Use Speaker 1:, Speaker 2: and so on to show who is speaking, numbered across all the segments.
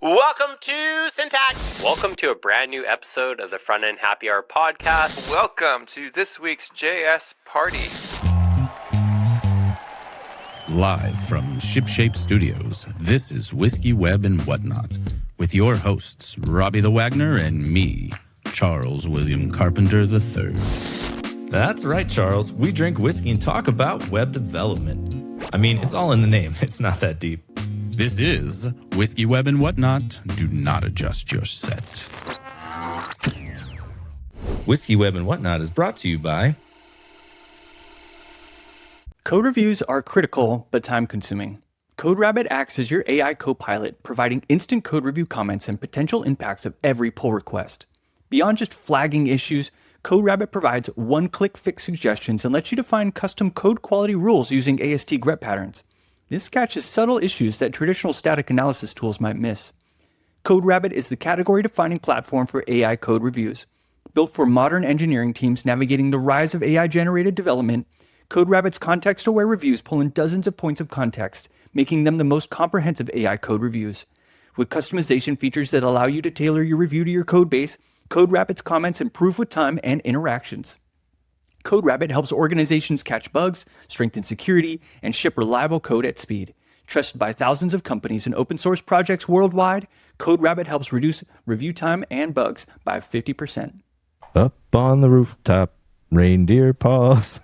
Speaker 1: Welcome to Syntax. Welcome to a brand new episode of the Front End Happy Hour podcast.
Speaker 2: Welcome to this week's JS Party.
Speaker 3: Live from Shipshape Studios, this is Whiskey, Web, and Whatnot, with your hosts, Robbie the Wagner and me, Charles William Carpenter III.
Speaker 4: That's right, Charles. We drink whiskey and talk about web development. I mean, it's all in the name. It's not that deep.
Speaker 3: This is Whiskey, Web, and Whatnot. Do not adjust your set.
Speaker 4: Whiskey, Web, and Whatnot is brought to you by...
Speaker 5: Code reviews are critical but time-consuming. CodeRabbit acts as your AI co-pilot, providing instant code review comments and potential impacts of every pull request. Beyond just flagging issues, CodeRabbit provides one-click fix suggestions and lets you define custom code quality rules using AST grep patterns. This catches subtle issues that traditional static analysis tools might miss. CodeRabbit is the category-defining platform for AI code reviews. Built for modern engineering teams navigating the rise of AI-generated development, CodeRabbit's context-aware reviews pull in dozens of points of context, making them the most comprehensive AI code reviews. With customization features that allow you to tailor your review to your code base, CodeRabbit's comments improve with time and interactions. CodeRabbit helps organizations catch bugs, strengthen security, and ship reliable code at speed. Trusted by thousands of companies and open source projects worldwide, CodeRabbit helps reduce review time and bugs by 50%.
Speaker 4: Up on the rooftop, reindeer paws.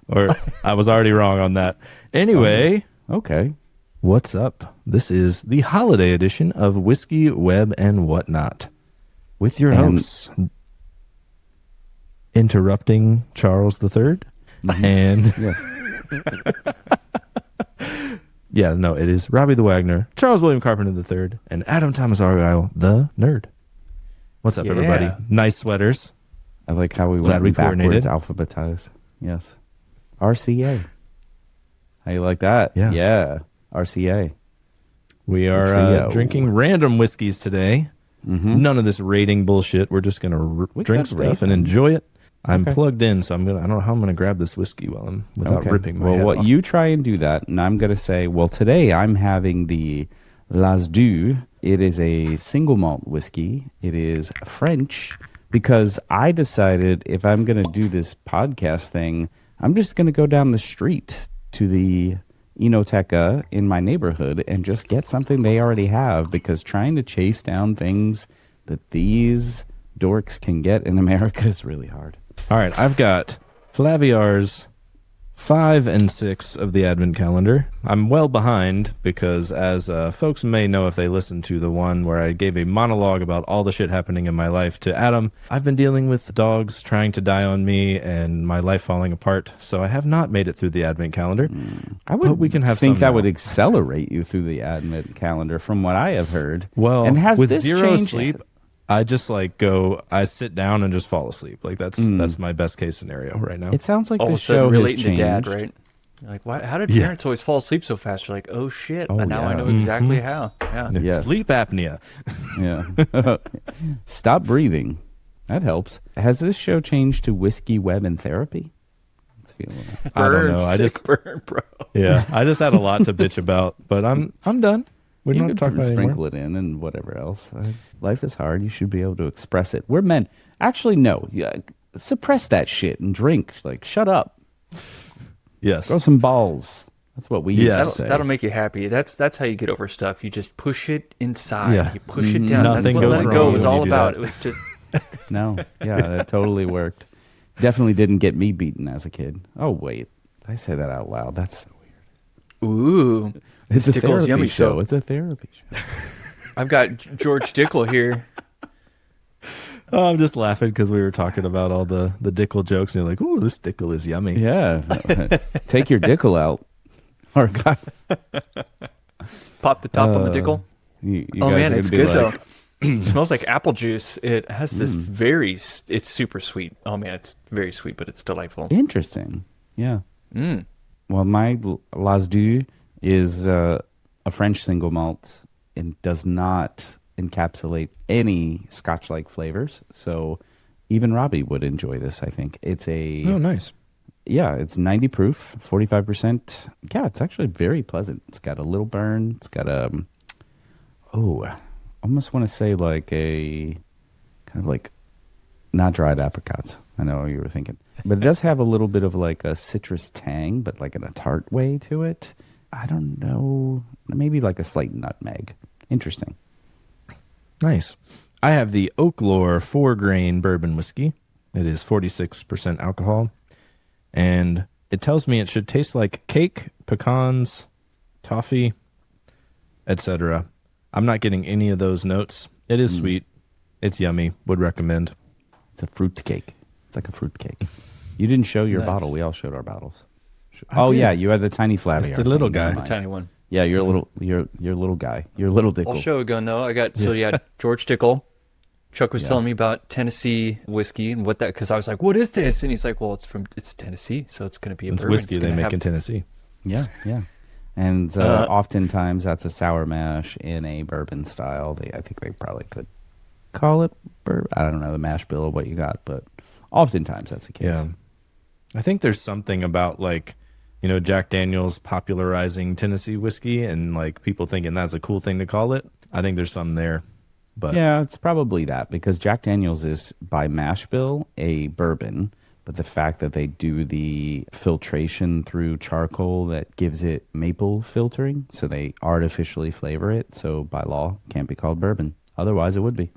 Speaker 4: Or I was already wrong on that. Anyway,
Speaker 6: Okay.
Speaker 4: what's up? This is the holiday edition of Whiskey, Web, and Whatnot. With your hosts, interrupting Charles III. And
Speaker 6: Yes.
Speaker 4: yeah, no, it is Robbie the Wagner, Charles William Carpenter III, and Adam Thomas Argyle, the nerd. What's up, everybody? Nice sweaters.
Speaker 6: I like how we
Speaker 4: Glad
Speaker 6: went
Speaker 4: we
Speaker 6: backwards,
Speaker 4: coordinated.
Speaker 6: alphabetized. Yes. RCA. How you like that?
Speaker 4: Yeah.
Speaker 6: Yeah. RCA.
Speaker 4: We are
Speaker 6: trio.
Speaker 4: drinking random whiskeys today. None of this rating bullshit. We're just gonna
Speaker 6: We
Speaker 4: drink
Speaker 6: could
Speaker 4: stuff
Speaker 6: rate
Speaker 4: and
Speaker 6: them.
Speaker 4: enjoy it. I'm
Speaker 6: Okay.
Speaker 4: plugged in, so I don't know how I'm gonna grab this whiskey without ripping my head
Speaker 6: Well,
Speaker 4: off.
Speaker 6: you try and do that, and I'm going to say, well, today I'm having the Las Deux. It is a single malt whiskey. It is French because I decided if I'm going to do this podcast thing, I'm just going to go down the street to the Enoteca in my neighborhood and just get something they already have, because trying to chase down things that these dorks can get in America is really hard.
Speaker 4: All right, I've got Flaviar's 5 and 6 of the Advent calendar. I'm well behind because, as folks may know if they listen to the one where I gave a monologue about all the shit happening in my life to Adam, I've been dealing with dogs trying to die on me and my life falling apart, so I have not made it through the Advent calendar.
Speaker 6: I would
Speaker 4: But we can have
Speaker 6: think
Speaker 4: some
Speaker 6: that
Speaker 4: now.
Speaker 6: would accelerate you through the Advent calendar, from what I have heard.
Speaker 4: Well,
Speaker 6: and has
Speaker 4: with
Speaker 6: this
Speaker 4: zero
Speaker 6: changed?
Speaker 4: sleep, I just I sit down and just fall asleep. Like that's my best case scenario right now.
Speaker 6: It sounds like
Speaker 5: All of a
Speaker 6: this
Speaker 5: sudden
Speaker 6: show has
Speaker 5: relating to
Speaker 6: changed.
Speaker 5: dad, right? You're like, why? How did
Speaker 4: Yeah.
Speaker 5: parents always fall asleep so fast? You're like, oh shit!
Speaker 6: Oh,
Speaker 5: Now I
Speaker 6: yeah.
Speaker 5: know exactly how. Yeah.
Speaker 6: Yes.
Speaker 4: Sleep apnea.
Speaker 6: Yeah. Stop breathing. That helps. Has this show changed to whiskey, web, and therapy? Let's feel it.
Speaker 4: I don't know. I
Speaker 5: sick
Speaker 4: just
Speaker 5: burn, bro.
Speaker 4: yeah. I just had a lot to bitch about, but I'm done. We
Speaker 6: You
Speaker 4: don't
Speaker 6: could
Speaker 4: talk about it anymore.
Speaker 6: sprinkle it in and whatever else. Life is hard. You should be able to express it. We're men. Actually, no. Yeah, suppress that shit and drink. Like, shut up.
Speaker 4: Yes.
Speaker 6: Throw some balls. That's what we used
Speaker 4: Yes.
Speaker 6: to
Speaker 5: That'll,
Speaker 6: say.
Speaker 5: that'll make you happy. That's how you get over stuff. You just push it inside.
Speaker 4: Yeah.
Speaker 5: You push it down.
Speaker 4: Nothing
Speaker 5: That's what
Speaker 4: goes
Speaker 5: Let It
Speaker 4: wrong
Speaker 5: Go was
Speaker 4: when you
Speaker 5: all
Speaker 4: do
Speaker 5: about.
Speaker 4: that.
Speaker 5: It was just
Speaker 6: No, yeah, that totally worked. Definitely didn't get me beaten as a kid. Oh, wait. Did I say that out loud? That's so weird.
Speaker 5: ooh.
Speaker 6: It's a
Speaker 5: Stickles
Speaker 6: therapy
Speaker 5: Yummy
Speaker 6: show.
Speaker 5: Show.
Speaker 6: It's a therapy show.
Speaker 5: I've got George Dickel here.
Speaker 4: Oh, I'm just laughing because we were talking about all the Dickel jokes, and you're like, "Ooh, this Dickel is yummy."
Speaker 6: Yeah. Take your dickle out. Or God,
Speaker 5: Pop the top on the Dickel.
Speaker 6: you
Speaker 5: Oh
Speaker 6: guys
Speaker 5: man,
Speaker 6: are
Speaker 5: it's
Speaker 6: gonna be
Speaker 5: good
Speaker 6: like,
Speaker 5: though. It smells like apple juice. It has this it's super sweet. Oh man, it's very sweet, but it's delightful.
Speaker 6: Interesting. Yeah.
Speaker 5: Mm.
Speaker 6: Well, my Las Deux is a French single malt and does not encapsulate any Scotch-like flavors. So even Robbie would enjoy this, I think. It's a
Speaker 4: Oh, nice.
Speaker 6: Yeah, it's 90 proof, 45%. Yeah, it's actually very pleasant. It's got a little burn. It's got a Oh, I almost want to say like a kind of like not dried apricots. I know what you were thinking. But it does have a little bit of like a citrus tang, but like in a tart way to it. I don't know. Maybe like a slight nutmeg. Interesting.
Speaker 4: Nice. I have the Oaklore 4-grain bourbon whiskey. It is 46% alcohol. And it tells me it should taste like cake, pecans, toffee, etc. I'm not getting any of those notes. It is sweet. It's yummy. Would recommend.
Speaker 6: It's a fruit cake. It's like a fruit cake. You didn't show your bottle. We all showed our bottles. Yeah, you had the tiny Flaviar.
Speaker 4: It's the little guy.
Speaker 5: The tiny one.
Speaker 6: Yeah, you're a little guy. You're a little Dickel.
Speaker 5: I'll show a gun though. I got George Dickel. Chuck was telling me about Tennessee whiskey and what that, because I was like, "What is this?" And he's like, "Well, it's Tennessee, so it's going to be a
Speaker 4: It's
Speaker 5: bourbon.
Speaker 4: whiskey they make in Tennessee."
Speaker 6: Yeah. And oftentimes that's a sour mash in a bourbon style. I think they probably could call it bourbon. I don't know the mash bill of what you got, but oftentimes that's the case.
Speaker 4: Yeah. I think there's something about like, Jack Daniel's popularizing Tennessee whiskey and like people thinking that's a cool thing to call it. I think there's some there. But
Speaker 6: yeah, it's probably that because Jack Daniel's is by mash bill a bourbon, but the fact that they do the filtration through charcoal that gives it maple filtering, so they artificially flavor it. So by law, can't be called bourbon. Otherwise, it would be.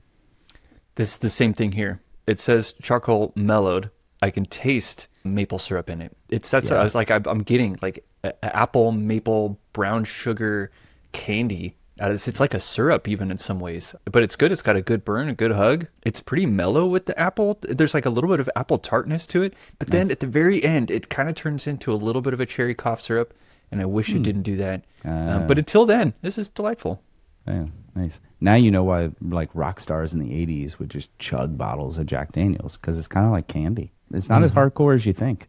Speaker 5: This is the same thing here. It says charcoal mellowed. I can taste maple syrup in it. What I was like. I'm getting like apple, maple, brown sugar candy. It's like a syrup even in some ways, but it's good. It's got a good burn, a good hug. It's pretty mellow with the apple. There's like a little bit of apple tartness to it, but then at the very end, it kind of turns into a little bit of a cherry cough syrup, and I wish it didn't do that. But until then, this is delightful.
Speaker 6: Yeah, nice. Now you know why like rock stars in the 80s would just chug bottles of Jack Daniels, because it's kind of like candy. It's not as hardcore as you think.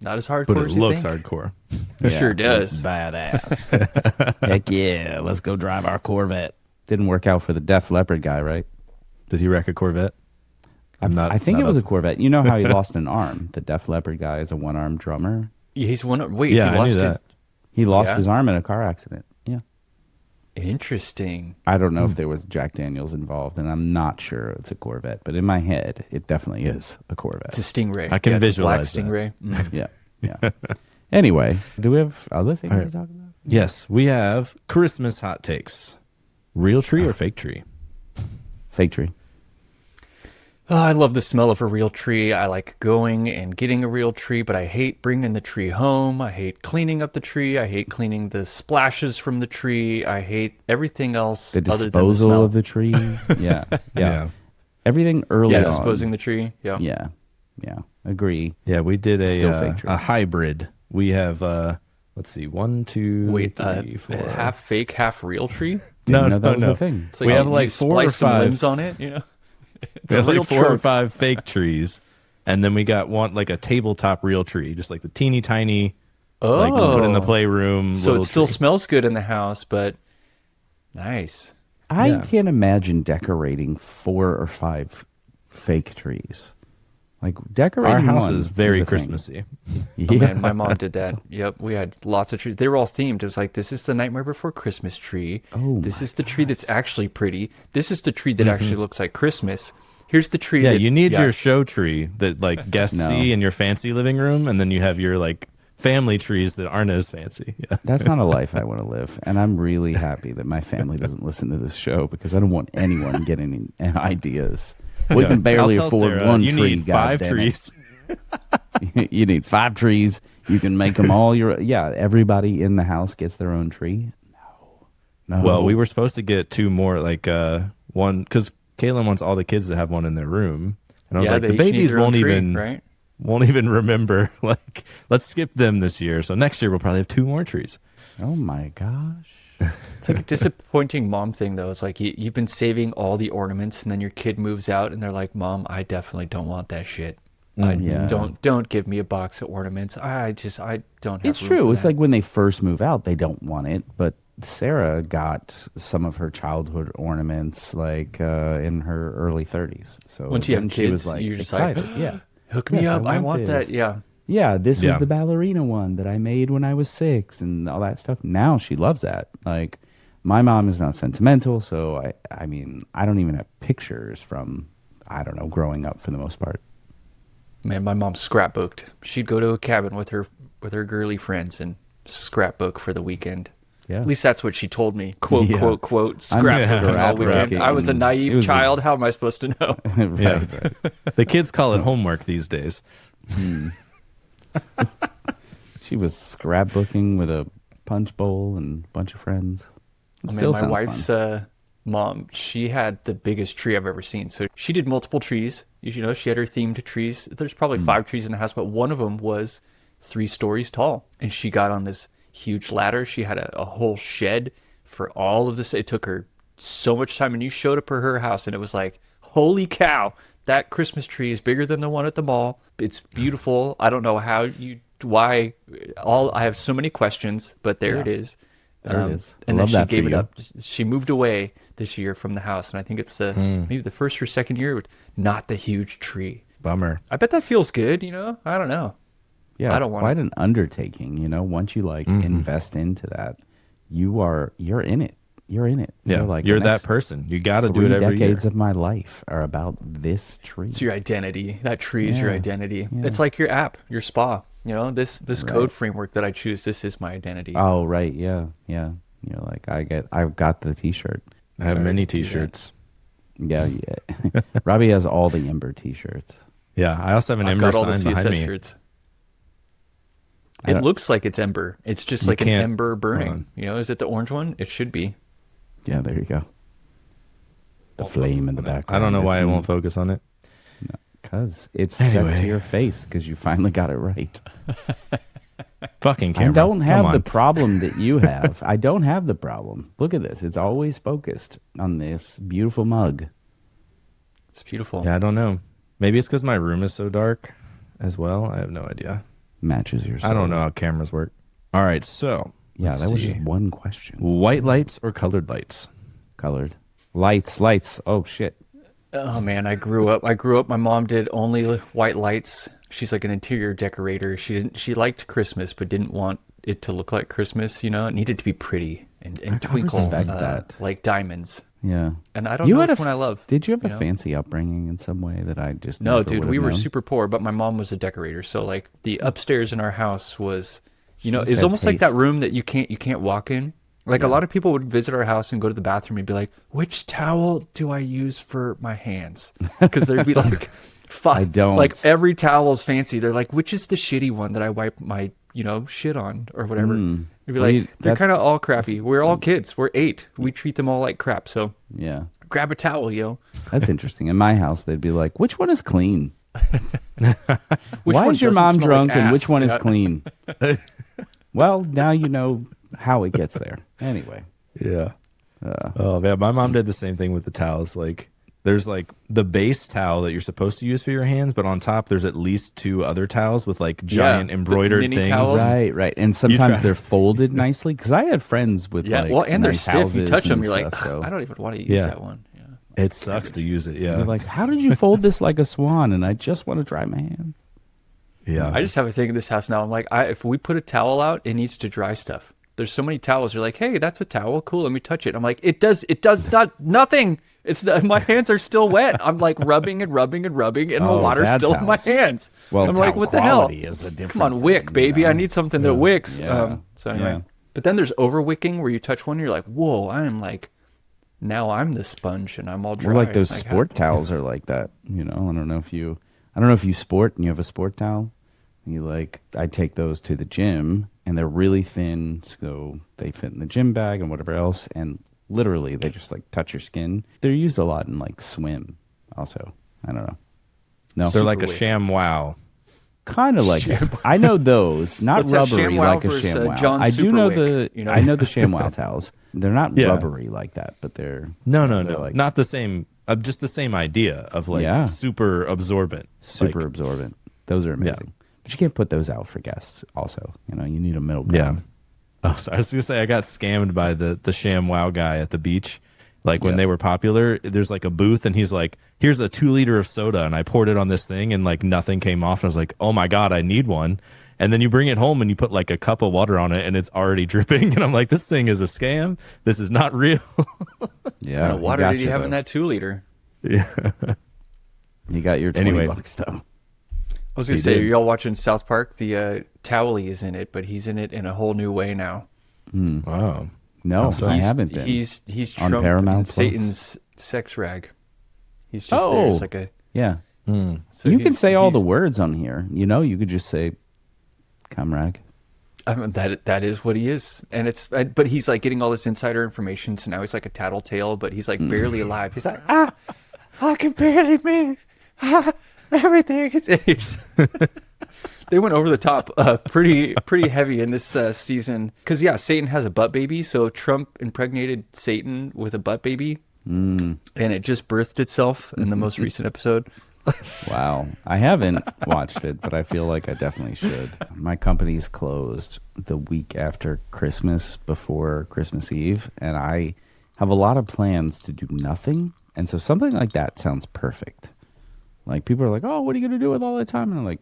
Speaker 5: Not as hardcore
Speaker 4: but
Speaker 5: as
Speaker 4: it
Speaker 5: you
Speaker 4: looks
Speaker 5: think.
Speaker 4: hardcore.
Speaker 5: It sure does.
Speaker 6: It's badass. Heck yeah, let's go drive our Corvette. Didn't work out for the Def Leppard guy, right?
Speaker 4: Did he wreck a Corvette?
Speaker 6: I think it was a Corvette. You know how he lost an arm? The Def Leppard guy is a one-armed drummer.
Speaker 5: He's one. Wait,
Speaker 4: Yeah,
Speaker 5: he
Speaker 4: I
Speaker 5: lost
Speaker 4: knew
Speaker 5: it.
Speaker 4: that.
Speaker 6: He lost his arm in a car accident. Yeah.
Speaker 5: Interesting.
Speaker 6: I don't know if there was Jack Daniels involved, and I'm not sure it's a Corvette, but in my head, it definitely is a Corvette.
Speaker 5: It's a Stingray.
Speaker 4: I can visualize
Speaker 5: it's a black Stingray.
Speaker 6: Yeah. Anyway, do we have other things to talk about?
Speaker 4: Yes, we have Christmas hot takes. Real tree or fake tree?
Speaker 6: Fake tree.
Speaker 5: Oh, I love the smell of a real tree. I like going and getting a real tree, but I hate bringing the tree home. I hate cleaning up the tree. I hate cleaning the splashes from the tree. I hate everything else.
Speaker 6: The
Speaker 5: other than the
Speaker 6: disposal
Speaker 5: smell.
Speaker 6: of the tree. Yeah. Everything early on.
Speaker 5: Disposing the tree. Yeah.
Speaker 6: Yeah. Agree.
Speaker 4: Yeah, we did
Speaker 6: Still fake tree.
Speaker 4: a hybrid. We have let's see, 1, 2,
Speaker 5: Wait,
Speaker 4: 3, 4.
Speaker 5: half fake, half real tree?
Speaker 6: Didn't know that was a thing.
Speaker 5: So
Speaker 4: We
Speaker 5: you-
Speaker 4: have like
Speaker 5: you
Speaker 4: 4 or
Speaker 5: splice some
Speaker 4: 5
Speaker 5: limbs on it, It's
Speaker 4: We have
Speaker 5: a real
Speaker 4: like 4 or
Speaker 5: trunk.
Speaker 4: 5 fake trees, and then we got one like a tabletop real tree, just like the teeny tiny, like we put in the playroom.
Speaker 5: So it
Speaker 4: little
Speaker 5: still
Speaker 4: tree.
Speaker 5: smells good in the house, but nice.
Speaker 6: I can't imagine decorating 4 or 5 fake trees. Like decorating
Speaker 4: Our house
Speaker 6: one
Speaker 4: is very
Speaker 6: a thing.
Speaker 4: Christmassy.
Speaker 5: Oh, man, my mom did that. Yep, we had lots of trees. They were all themed. It was like, this is the Nightmare Before Christmas tree.
Speaker 6: Oh,
Speaker 5: this is the tree that's actually pretty. This is the tree that actually looks like Christmas. Here's the tree.
Speaker 4: Yeah,
Speaker 5: that,
Speaker 4: you need your show tree that like guests
Speaker 6: No.
Speaker 4: see in your fancy living room, and then you have your like family trees that aren't as fancy. Yeah.
Speaker 6: That's not a life I want to live. And I'm really happy that my family doesn't listen to this show because I don't want anyone getting any ideas. We can barely
Speaker 4: I'll tell
Speaker 6: afford
Speaker 4: Sarah,
Speaker 6: one
Speaker 4: you
Speaker 6: tree.
Speaker 4: need 5
Speaker 6: goddammit.
Speaker 4: trees.
Speaker 6: You need 5 trees. You can make them all your. Yeah, everybody in the house gets their own tree. No.
Speaker 4: Well, we were supposed to get 2 more, like one, because Kaylin wants all the kids to have one in their room, and I was like,
Speaker 5: they
Speaker 4: the
Speaker 5: each need
Speaker 4: babies
Speaker 5: their own
Speaker 4: won't
Speaker 5: tree,
Speaker 4: even
Speaker 5: right?
Speaker 4: won't even remember. Like, let's skip them this year. So next year we'll probably have 2 more trees.
Speaker 6: Oh my gosh.
Speaker 5: It's like a disappointing mom thing, though. It's like you've been saving all the ornaments, and then your kid moves out, and they're like, "Mom, I definitely don't want that shit.
Speaker 6: Yeah.
Speaker 5: Don't give me a box of ornaments. I don't have."
Speaker 6: It's
Speaker 5: room
Speaker 6: true.
Speaker 5: for
Speaker 6: It's
Speaker 5: that."
Speaker 6: like when they first move out, they don't want it. But Sarah got some of her childhood ornaments like in her early 30s. So
Speaker 5: Once you have
Speaker 6: then she
Speaker 5: kids,
Speaker 6: was like
Speaker 5: you're just like,
Speaker 6: excited. Yeah.
Speaker 5: hook me
Speaker 6: Yes,
Speaker 5: up. I want
Speaker 6: this.
Speaker 5: that. Yeah.
Speaker 6: Yeah, this was
Speaker 4: Yeah.
Speaker 6: the ballerina one that I made when I was 6 and all that stuff. Now she loves that. Like My mom is not sentimental, so I mean, I don't even have pictures from, I don't know, growing up for the most part.
Speaker 5: Man, my mom scrapbooked. She'd go to a cabin with her girly friends and scrapbook for the weekend.
Speaker 6: Yeah.
Speaker 5: At least that's what she told me. Quote,
Speaker 6: Yeah.
Speaker 5: quote, quote,
Speaker 6: I'm
Speaker 5: scrapbook all
Speaker 6: scrapbooking.
Speaker 5: weekend. I was a
Speaker 6: It
Speaker 5: naive
Speaker 6: was
Speaker 5: child. How am I supposed to know?
Speaker 6: Right.
Speaker 4: The kids call it homework these days.
Speaker 6: She was scrapbooking with a punch bowl and a bunch of friends. It
Speaker 5: I mean,
Speaker 6: still
Speaker 5: my
Speaker 6: sounds
Speaker 5: wife's
Speaker 6: fun.
Speaker 5: mom, she had the biggest tree I've ever seen. So she did multiple trees. You know, she had her themed trees. There's probably 5 trees in the house, but one of them was 3 stories tall. And she got on this huge ladder. She had a whole shed for all of this. It took her so much time. And you showed up at her house and it was like, holy cow, that Christmas tree is bigger than the one at the mall. It's beautiful. I don't know why. I have so many questions, but there it is.
Speaker 6: There it is. I
Speaker 5: And
Speaker 6: love
Speaker 5: then
Speaker 6: that
Speaker 5: she gave
Speaker 6: for
Speaker 5: it
Speaker 6: you.
Speaker 5: up. She moved away this year from the house, and I think it's maybe the first or second year with not the huge tree.
Speaker 4: Bummer.
Speaker 5: I bet that feels good, you know? I don't know.
Speaker 6: Yeah,
Speaker 5: I
Speaker 6: it's
Speaker 5: don't want
Speaker 6: quite an undertaking, you know. Once you like invest into that, you're in it. You're in it.
Speaker 4: Yeah,
Speaker 6: like
Speaker 4: you're
Speaker 6: the
Speaker 4: that
Speaker 6: next
Speaker 4: person. You got to
Speaker 6: 3
Speaker 4: do it every
Speaker 6: decades
Speaker 4: year.
Speaker 6: of my life are about this tree.
Speaker 5: It's your identity. That tree is your
Speaker 6: Yeah.
Speaker 5: identity.
Speaker 6: Yeah.
Speaker 5: It's like your app, your spa. You know, this code framework that I choose, this is my identity.
Speaker 6: Oh, right, yeah. You're like, I've got the T-shirt.
Speaker 4: I have
Speaker 5: Sorry
Speaker 4: many
Speaker 5: to do that.
Speaker 4: T-shirts.
Speaker 6: Yeah. Robbie has all the Ember T-shirts.
Speaker 4: Yeah, I also have an
Speaker 5: I've
Speaker 4: Ember
Speaker 5: got all the
Speaker 4: sign behind
Speaker 5: CSS
Speaker 4: me.
Speaker 5: shirts.
Speaker 6: I
Speaker 5: It
Speaker 6: don't-
Speaker 5: looks like it's Ember. It's just
Speaker 4: You
Speaker 5: like an
Speaker 4: can't-
Speaker 5: ember
Speaker 4: hold
Speaker 5: burning.
Speaker 4: on.
Speaker 5: You know, is it the orange one? It should be.
Speaker 6: Yeah, there you go. The flame in the background.
Speaker 4: I don't know why I
Speaker 6: It's
Speaker 4: won't focus on it.
Speaker 6: Because it's set
Speaker 4: Anyway.
Speaker 6: to your face because you finally got it right.
Speaker 4: Fucking camera.
Speaker 6: I don't have
Speaker 4: Come
Speaker 6: the
Speaker 4: on.
Speaker 6: problem that you have. I don't have the problem. Look at this. It's always focused on this beautiful mug.
Speaker 5: It's beautiful.
Speaker 4: Yeah, I don't know. Maybe it's because my room is so dark as well. I have no idea.
Speaker 6: Matches your soul.
Speaker 4: I don't know how cameras work. All right, so
Speaker 6: Yeah,
Speaker 4: let's
Speaker 6: that was
Speaker 4: see.
Speaker 6: just one question.
Speaker 4: White lights or colored lights?
Speaker 6: Colored. Lights. Oh, shit.
Speaker 5: Oh man, I grew up. My mom did only white lights. She's like an interior decorator. She liked Christmas, but didn't want it to look like Christmas. You know, it needed to be pretty and twinkle
Speaker 6: respect that.
Speaker 5: like diamonds.
Speaker 6: Yeah.
Speaker 5: And I don't know which one I love.
Speaker 6: Did you have a
Speaker 5: know?
Speaker 6: fancy upbringing in some way that I just
Speaker 5: No,
Speaker 6: never
Speaker 5: dude,
Speaker 6: would
Speaker 5: we
Speaker 6: have
Speaker 5: were
Speaker 6: known?
Speaker 5: super poor, but my mom was a decorator. So like the upstairs in our house was, you know,
Speaker 6: She
Speaker 5: it's
Speaker 6: said
Speaker 5: almost like that
Speaker 6: taste.
Speaker 5: room that you can't walk in. Like a lot of people would visit our house and go to the bathroom and be like, "Which towel do I use for my hands?" Because there'd be like,
Speaker 6: I don't.
Speaker 5: like every towel's fancy. They're like, "Which is the shitty one that I wipe my shit on or whatever?" It'd be
Speaker 6: Well,
Speaker 5: like,
Speaker 6: you-
Speaker 5: they're
Speaker 6: that-
Speaker 5: kind of all crappy. We're all kids. We're 8. We treat them all like crap. So
Speaker 6: Yeah.
Speaker 5: grab a towel, yo.
Speaker 6: That's interesting. In my house, they'd be like, which one is clean?
Speaker 5: Which
Speaker 6: Why
Speaker 5: one
Speaker 6: is your
Speaker 5: doesn't
Speaker 6: mom
Speaker 5: smell
Speaker 6: drunk
Speaker 5: like
Speaker 6: and
Speaker 5: ass?
Speaker 6: which one is
Speaker 5: Yeah.
Speaker 6: clean? Well, now you know how it gets there. Anyway.
Speaker 4: Yeah. Oh man, my mom did the same thing with the towels. Like, there's like the base towel that you're supposed to use for your hands, but on top there's at least 2 other towels with like giant
Speaker 5: the
Speaker 4: embroidered
Speaker 5: mini
Speaker 4: things.
Speaker 5: towels.
Speaker 6: Right. And sometimes
Speaker 4: try.
Speaker 6: they're folded nicely because I had friends with
Speaker 5: Yeah,
Speaker 6: like
Speaker 5: well, and they're
Speaker 6: nice
Speaker 5: stiff. You
Speaker 6: houses
Speaker 5: touch them,
Speaker 6: and
Speaker 5: you're like,
Speaker 6: stuff, so
Speaker 5: I don't even want to use
Speaker 4: Yeah.
Speaker 5: that one. Yeah.
Speaker 4: It sucks to use it. Yeah.
Speaker 6: they're like, how did you fold this like a swan? And I just want to dry my hands.
Speaker 4: yeah.
Speaker 5: I just have a thing in this house now. I'm like, if we put a towel out, it needs to dry stuff. There's so many towels. You're like, hey, that's a towel. Cool. Let me touch it. I'm like, it does not nothing. It's my hands are still wet. I'm like rubbing, and the
Speaker 6: Oh,
Speaker 5: water's
Speaker 6: bad
Speaker 5: still in my
Speaker 6: towels.
Speaker 5: hands.
Speaker 6: Well,
Speaker 5: I'm like,
Speaker 6: towel
Speaker 5: what the hell?
Speaker 6: quality is a different
Speaker 5: Come on,
Speaker 6: thing,
Speaker 5: wick,
Speaker 6: you
Speaker 5: baby.
Speaker 6: know?
Speaker 5: I need something that wicks.
Speaker 6: Yeah.
Speaker 5: So anyway,
Speaker 6: Yeah.
Speaker 5: but then there's over wicking where you touch one, you're like, whoa, I am like, now I'm the sponge and I'm all dry.
Speaker 6: Or like those
Speaker 5: Like,
Speaker 6: sport towels are like that. You know, I don't know if you sport and you have a sport towel. You like, I take those to the gym and they're really thin, so they fit in the gym bag and whatever else. And literally, they just like touch your skin. They're used a lot in like swim. Also, I don't know. No,
Speaker 4: They're like a
Speaker 5: wick.
Speaker 4: ShamWow.
Speaker 6: kind of like that. I know those, not
Speaker 5: What's that,
Speaker 6: rubbery
Speaker 5: ShamWow
Speaker 6: like a
Speaker 5: versus,
Speaker 6: ShamWow.
Speaker 5: John
Speaker 6: I do know
Speaker 5: Superwick,
Speaker 6: the,
Speaker 5: you know?
Speaker 6: I know the ShamWow towels. They're not
Speaker 4: Yeah.
Speaker 6: rubbery like that, but they're
Speaker 4: No,
Speaker 6: they're like
Speaker 4: not the same. Just the same idea of like
Speaker 6: Yeah.
Speaker 4: super absorbent.
Speaker 6: super
Speaker 4: Like,
Speaker 6: absorbent. Those are amazing. But you can't put those out for guests. Also, you know, you need a middle ground.
Speaker 4: Yeah. Oh, so I was gonna say I got scammed by the ShamWow guy at the beach. Like when
Speaker 6: Yeah.
Speaker 4: they were popular, there's like a booth and he's like, "Here's a 2 liter of soda," and I poured it on this thing and like nothing came off. And I was like, "Oh my god, I need one." And then you bring it home and you put like a cup of water on it and it's already dripping. And I'm like, this thing is a scam. This is not real.
Speaker 6: Yeah.
Speaker 5: What kind of water did you have
Speaker 6: though.
Speaker 5: in that 2-liter?
Speaker 4: Yeah.
Speaker 6: You got your $20 though.
Speaker 5: I was going to say, are y'all watching South Park? The Towley is in it, but he's in it in a whole new way now.
Speaker 4: Wow.
Speaker 6: No, I haven't been.
Speaker 5: He's
Speaker 6: on
Speaker 5: Trump
Speaker 6: Paramount
Speaker 5: and
Speaker 6: Plus?
Speaker 5: Satan's sex rag. He's just there as like a...
Speaker 6: Yeah.
Speaker 5: So
Speaker 6: You can say all the
Speaker 5: he's-
Speaker 6: words on here. You could just say, "Comrade."
Speaker 5: I mean, that is what he is, and but he's like getting all this insider information, so now he's like a tattletale, but he's like barely alive. He's like, I can barely move. Everything is. They went over the top, pretty heavy in this season, because Satan has a butt baby, so Trump impregnated Satan with a butt baby, and it just birthed itself in the most recent episode.
Speaker 6: Wow. I haven't watched it, but I feel like I definitely should. My company's closed the week after Christmas, before Christmas Eve, and I have a lot of plans to do nothing. And so something like that sounds perfect. Like, people are like, oh, what are you going to do with all that time? And I'm like,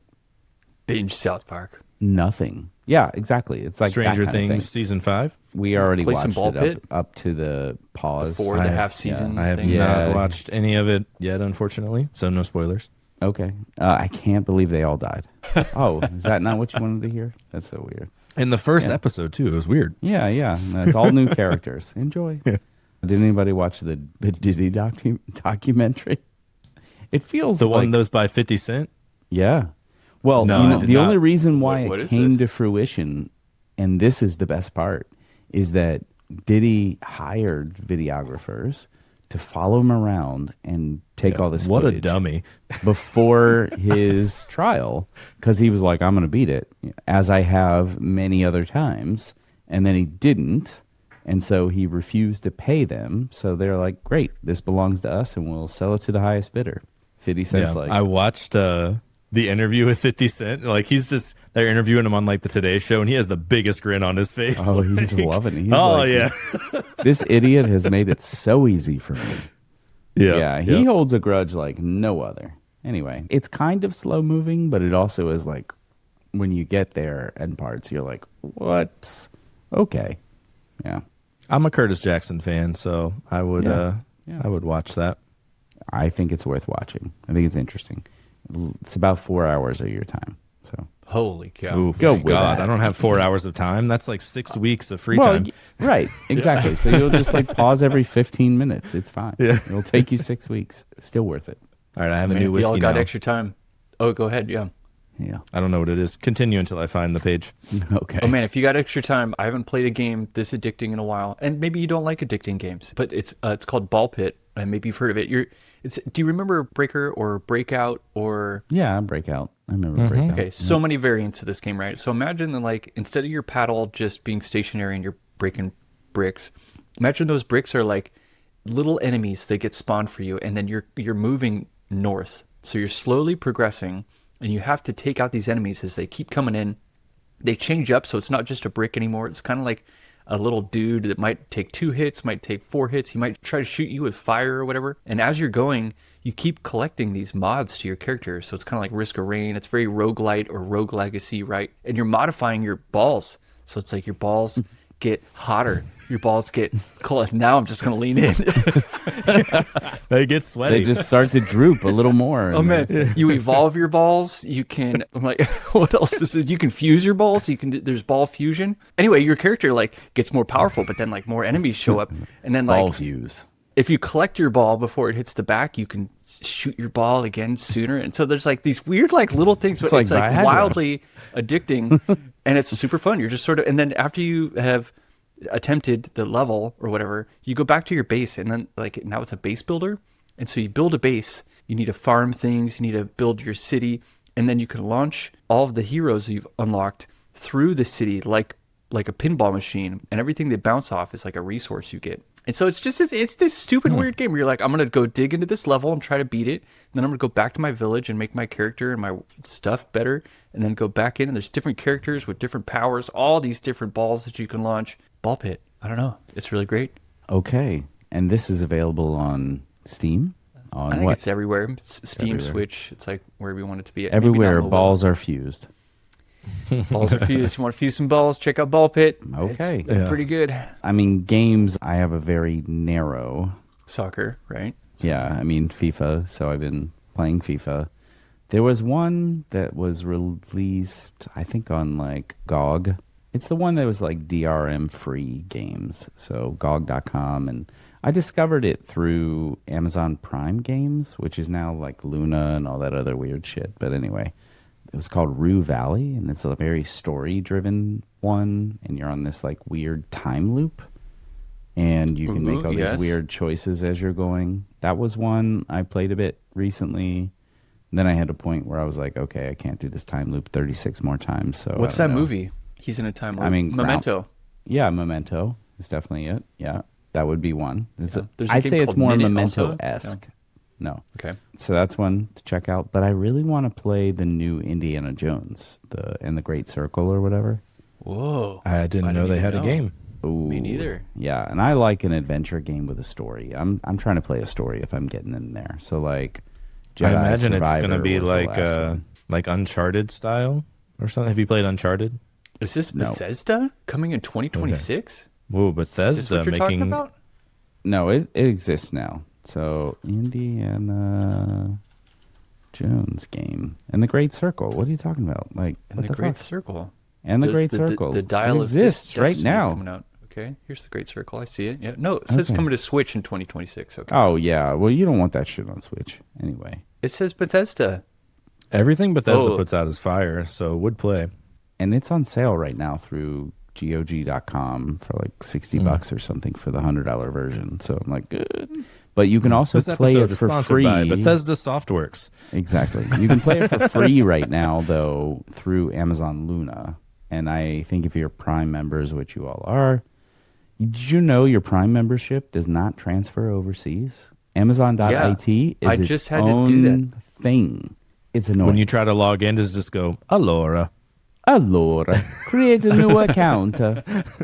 Speaker 5: Binge South Park.
Speaker 6: nothing. Yeah, exactly. It's like
Speaker 4: Stranger
Speaker 6: that kind of
Speaker 4: Things
Speaker 6: thing.
Speaker 4: season 5.
Speaker 6: We already
Speaker 5: Play some
Speaker 6: watched
Speaker 5: ball
Speaker 6: it
Speaker 5: pit?
Speaker 6: up to the pause.
Speaker 5: Before the half season.
Speaker 4: I have
Speaker 5: thing.
Speaker 4: not watched any of it yet, unfortunately. So no spoilers.
Speaker 6: Okay. I can't believe they all died. Oh, is that not what you wanted to hear? That's so weird.
Speaker 4: In the first episode, too. It was weird.
Speaker 6: Yeah. It's all new characters. Enjoy. Did anybody watch the Diddy documentary? It feels
Speaker 4: The
Speaker 6: like,
Speaker 4: one that was by 50 Cent?
Speaker 6: yeah. Well,
Speaker 4: No, I did
Speaker 6: the
Speaker 4: not.
Speaker 6: only reason why
Speaker 5: What
Speaker 6: it
Speaker 5: is
Speaker 6: came
Speaker 5: this?
Speaker 6: to fruition, and this is the best part, is that Diddy hired videographers to follow him around and take all this
Speaker 4: What a
Speaker 6: footage
Speaker 4: dummy.
Speaker 6: before his trial, because he was like, I'm going to beat it, as I have many other times. And then he didn't. And so he refused to pay them. So they're like, great, this belongs to us and we'll sell it to the highest bidder. 50 Cent's like,
Speaker 4: I watched the interview with 50 Cent. Like, they're interviewing him on like the Today Show, and he has the biggest grin on his face.
Speaker 6: oh,
Speaker 4: Like,
Speaker 6: he's loving it. He's
Speaker 4: oh,
Speaker 6: like,
Speaker 4: yeah.
Speaker 6: this idiot has made it so easy for me. Yeah, he holds a grudge like no other. Anyway, it's kind of slow moving, but it also is like, when you get there and parts, you're like, what? Okay. Yeah.
Speaker 4: I'm a Curtis Jackson fan, so I would
Speaker 6: Yeah.
Speaker 4: I would watch that.
Speaker 6: I think it's worth watching. I think it's interesting. It's about 4 hours of your time. So
Speaker 5: Holy cow.
Speaker 4: Ooh,
Speaker 6: Go with
Speaker 4: God,
Speaker 6: that.
Speaker 4: I don't have 4 hours of time. That's like 6 weeks of free
Speaker 6: well,
Speaker 4: time.
Speaker 6: right, exactly. So you'll just like pause every 15 minutes. It's fine.
Speaker 4: Yeah.
Speaker 6: It'll take you 6 weeks. Still worth it.
Speaker 4: All right, I have
Speaker 5: I
Speaker 4: a
Speaker 5: mean,
Speaker 4: new
Speaker 5: if y'all
Speaker 4: whiskey
Speaker 5: got
Speaker 4: now.
Speaker 5: extra time. Oh, go ahead. Yeah.
Speaker 6: Yeah.
Speaker 4: I don't know what it is. Continue until I find the page.
Speaker 6: Okay.
Speaker 5: Oh man, if you got extra time, I haven't played a game this addicting in a while, and maybe you don't like addicting games, but it's called Ball Pit, and maybe you've heard of it. Do you remember Breaker or Breakout or?
Speaker 6: Yeah, Breakout. I remember Breakout.
Speaker 5: Okay, so many variants of this game, right? So imagine that, like, instead of your paddle just being stationary and you're breaking bricks, imagine those bricks are like little enemies that get spawned for you, and then you're moving north, so you're slowly progressing. And you have to take out these enemies as they keep coming in. They change up, so it's not just a brick anymore. It's kind of like a little dude that might take 2 hits, might take 4 hits. He might try to shoot you with fire or whatever. And as you're going, you keep collecting these mods to your character. So it's kind of like Risk of Rain. It's very roguelite or rogue legacy, right? And you're modifying your balls. So it's like your balls get hotter. Your balls get cold. Now I'm just going to lean in.
Speaker 4: They get sweaty.
Speaker 6: They just start to droop a little more.
Speaker 5: Oh man, you evolve your balls. You can. I'm like, what else is it? You can fuse your balls. There's ball fusion. Anyway, your character like gets more powerful, but then like more enemies show up, and then
Speaker 6: Ball
Speaker 5: like
Speaker 6: views.
Speaker 5: if you collect your ball before it hits the back, you can shoot your ball again sooner. And so there's like these weird like little things, but
Speaker 6: like
Speaker 5: it's like
Speaker 6: Viagra.
Speaker 5: wildly addicting, and it's super fun. You're just sort of, and then after you have attempted the level or whatever, you go back to your base, and then like now it's a base builder, and so you build a base. You need to farm things. You need to build your city, and then you can launch all of the heroes you've unlocked through the city like a pinball machine, and everything they bounce off is like a resource you get. And so it's just it's this stupid weird game where you're like, I'm gonna go dig into this level and try to beat it, and then I'm gonna go back to my village and make my character and my stuff better, and then go back in, and there's different characters with different powers, all these different balls that you can launch. Ball Pit. I don't know. It's really great.
Speaker 6: Okay. And this is available on Steam? On
Speaker 5: I think
Speaker 6: what?
Speaker 5: it's everywhere. It's Steam,
Speaker 6: everywhere.
Speaker 5: Switch. It's like wherever you want it to be. Maybe not
Speaker 6: Everywhere
Speaker 5: mobile.
Speaker 6: balls are fused.
Speaker 5: Balls are fused. You want to fuse some balls? Check out Ball Pit.
Speaker 6: Okay.
Speaker 5: It's pretty good.
Speaker 6: I mean, games, I have a very narrow.
Speaker 5: Soccer, right?
Speaker 6: Yeah, I mean, FIFA. So I've been playing FIFA. There was one that was released, I think, on like GOG. It's the one that was like DRM free games. So GOG.com. And I discovered it through Amazon Prime Games, which is now like Luna and all that other weird shit. But anyway, it was called Rue Valley, and it's a very story-driven one, and you're on this like weird time loop, and you can make all these weird choices as you're going. That was one I played a bit recently. Then I had a point where I was like, okay, I can't do this time loop 36 more times. So
Speaker 5: what's that movie? He's in a time loop.
Speaker 6: I mean,
Speaker 5: Memento.
Speaker 6: Yeah, Memento is definitely it. Yeah, that would be one.
Speaker 5: Yeah.
Speaker 6: I'd say it's more
Speaker 5: Minute
Speaker 6: Memento-esque.
Speaker 5: also?
Speaker 6: No.
Speaker 5: Okay.
Speaker 6: So that's one to check out. But I really want to play the new Indiana Jones, the Great Circle or whatever.
Speaker 5: Whoa.
Speaker 4: I didn't know they had a game.
Speaker 6: Ooh,
Speaker 5: Me neither.
Speaker 6: Yeah, and I like an adventure game with a story. I'm trying to play a story if I'm getting in there. So like, Jedi
Speaker 4: I imagine it's
Speaker 6: Survivor
Speaker 4: going to be
Speaker 6: was the last one.
Speaker 4: like Uncharted style or something. Have you played Uncharted?
Speaker 5: Is this
Speaker 6: No.
Speaker 5: Bethesda coming in 2026?
Speaker 4: Whoa,
Speaker 5: Is this
Speaker 4: Bethesda
Speaker 5: what you're talking
Speaker 4: making
Speaker 5: about?
Speaker 6: No, it exists now. So Indiana Jones game and the Great Circle. What are you talking about? Like
Speaker 5: And
Speaker 6: what
Speaker 5: the
Speaker 6: the
Speaker 5: Great
Speaker 6: fuck?
Speaker 5: Circle.
Speaker 6: And the
Speaker 5: There's
Speaker 6: Great Circle.
Speaker 5: The dial
Speaker 6: it exists right
Speaker 5: Destiny's
Speaker 6: now.
Speaker 5: coming out. Okay, here's the Great Circle. I see it. Yeah, no, it says
Speaker 6: Okay.
Speaker 5: coming to Switch in 2026. Okay.
Speaker 6: Oh yeah. Well, you don't want that shit on Switch anyway.
Speaker 5: It says Bethesda.
Speaker 4: everything Bethesda
Speaker 5: Oh.
Speaker 4: puts out is fire, so would play.
Speaker 6: And it's on sale right now through GOG.com for like $60 or something for the $100 version. So I'm like, good. But you can also
Speaker 4: This
Speaker 6: play
Speaker 4: episode
Speaker 6: it
Speaker 4: is
Speaker 6: for
Speaker 4: sponsored
Speaker 6: free.
Speaker 4: by Bethesda Softworks.
Speaker 6: Exactly. You can play it for free right now, though, through Amazon Luna. And I think if you're Prime members, which you all are, did you know your Prime membership does not transfer overseas? Amazon.it is
Speaker 5: I
Speaker 6: its
Speaker 5: just had to
Speaker 6: own
Speaker 5: do that.
Speaker 6: thing. It's annoying.
Speaker 4: When you try to log in, does it just go, Allora?
Speaker 6: Allora, create a new account,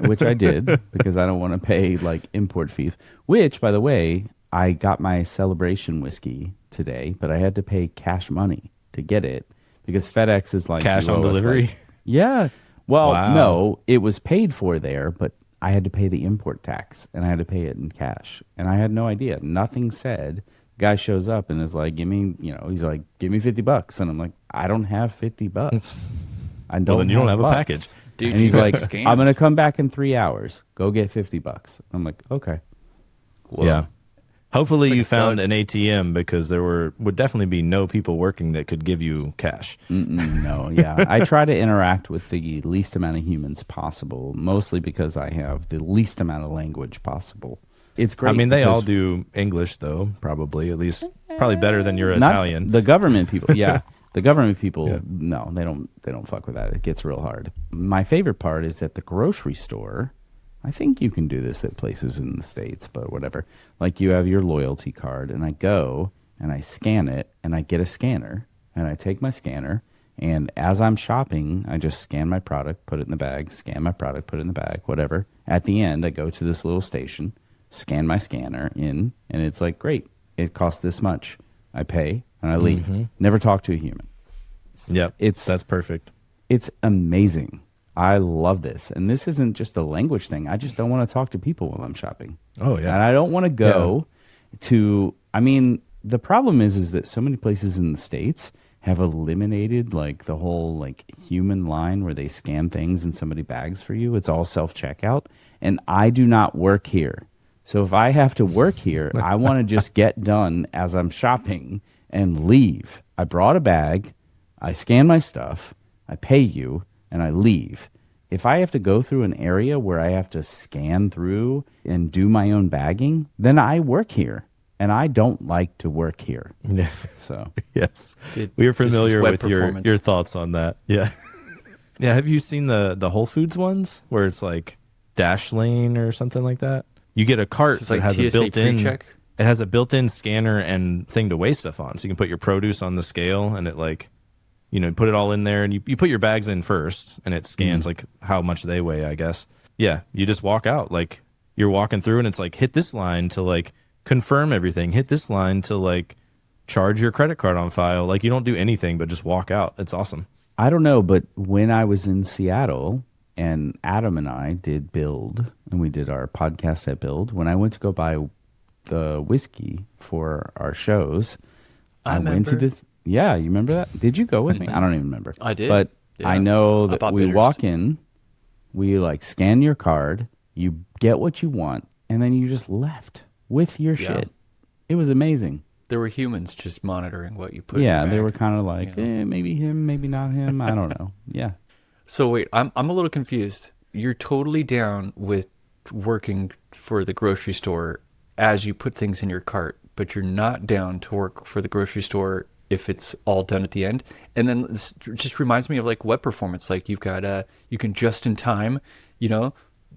Speaker 6: which I did because I don't want to pay like import fees. Which, by the way, I got my Celebration whiskey today, but I had to pay cash money to get it because FedEx is like
Speaker 4: Cash
Speaker 6: you
Speaker 4: on
Speaker 6: owe us,
Speaker 4: delivery?
Speaker 6: like- yeah. Well,
Speaker 4: Wow.
Speaker 6: no, it was paid for there, but I had to pay the import tax and I had to pay it in cash, and I had no idea. Nothing said. Guy shows up and is like, give me $50, and I'm like, I don't have $50. I don't.
Speaker 4: Well, then you don't have a
Speaker 6: bucks.
Speaker 4: package.
Speaker 5: Dude,
Speaker 6: And he's
Speaker 5: you got
Speaker 6: like,
Speaker 5: scammed.
Speaker 6: I'm gonna come back in 3 hours. Go get $50. I'm like, okay.
Speaker 4: Yeah. Hopefully
Speaker 5: like
Speaker 4: you
Speaker 5: a
Speaker 4: found
Speaker 5: thug.
Speaker 4: an ATM because there would definitely be no people working that could give you cash.
Speaker 6: No, yeah. I try to interact with the least amount of humans possible, mostly because I have the least amount of language possible. It's great.
Speaker 4: I mean, they all
Speaker 6: because
Speaker 4: do English, though, probably, at least probably better than your
Speaker 6: not
Speaker 4: Italian.
Speaker 6: The government people, yeah. The government people,
Speaker 4: Yeah.
Speaker 6: no, they don't fuck with that. It gets real hard. My favorite part is at the grocery store. I think you can do this at places in the States, but whatever. Like you have your loyalty card, and I go and I scan it, and I get a scanner, and I take my scanner, and as I'm shopping, I just scan my product, put it in the bag, scan my product, put it in the bag, whatever. At the end, I go to this little station, scan my scanner in, and it's like, great, it costs this much. I pay, and I leave. Never talk to a human.
Speaker 4: Yep, that's perfect.
Speaker 6: It's amazing. I love this. And this isn't just a language thing. I just don't want to talk to people while I'm shopping.
Speaker 4: Oh, yeah.
Speaker 6: And I don't want to go to, I mean, the problem is that so many places in the States have eliminated like the whole like human line where they scan things in somebody bags for you. It's all self-checkout. And I do not work here. So if I have to work here, I want to just get done as I'm shopping and leave. I brought a bag. I scan my stuff. I pay you. And I leave. If I have to go through an area where I have to scan through and do my own bagging, then I work here. And I don't like to work here.
Speaker 4: Yeah.
Speaker 6: So,
Speaker 4: Yes.
Speaker 5: Dude,
Speaker 4: We are
Speaker 5: this is
Speaker 4: familiar
Speaker 5: web
Speaker 4: with your
Speaker 5: performance.
Speaker 4: thoughts on that. Yeah. Yeah. Have you seen the Whole Foods ones where it's like Dash Lane or something like that? You get a cart
Speaker 5: This is
Speaker 4: that
Speaker 5: like
Speaker 4: has a
Speaker 5: TSA
Speaker 4: built-in.
Speaker 5: pre-check?
Speaker 4: It has a built-in scanner and thing to weigh stuff on, so you can put your produce on the scale, and it like, you know, put it all in there, and you put your bags in first, and it scans like how much they weigh, I guess. Yeah, you just walk out, like you're walking through, and it's like hit this line to like confirm everything, hit this line to like charge your credit card on file. Like you don't do anything but just walk out. It's awesome.
Speaker 6: I don't know, but when I was in Seattle and Adam and I did Build, and we did our podcast at Build, when I went to go buy the whiskey for our shows, I went to this. Yeah, you remember that? Did you go with me? I don't even remember.
Speaker 5: I did.
Speaker 6: But
Speaker 5: Yeah.
Speaker 6: I know
Speaker 5: I
Speaker 6: that
Speaker 5: bought
Speaker 6: we
Speaker 5: bitters.
Speaker 6: walk in, we like scan your card, you get what you want, and then you just left with your
Speaker 5: Yeah.
Speaker 6: shit. It was amazing.
Speaker 5: There were humans just monitoring what you put in
Speaker 6: Yeah,
Speaker 5: your
Speaker 6: they
Speaker 5: bag.
Speaker 6: were kind of like, maybe him, maybe not him. I don't know. Yeah.
Speaker 5: So wait, I'm a little confused. You're totally down with working for the grocery store as you put things in your cart, but you're not down to work for the grocery store if it's all done at the end. And then this just reminds me of like web performance. Like you've got you can just in time,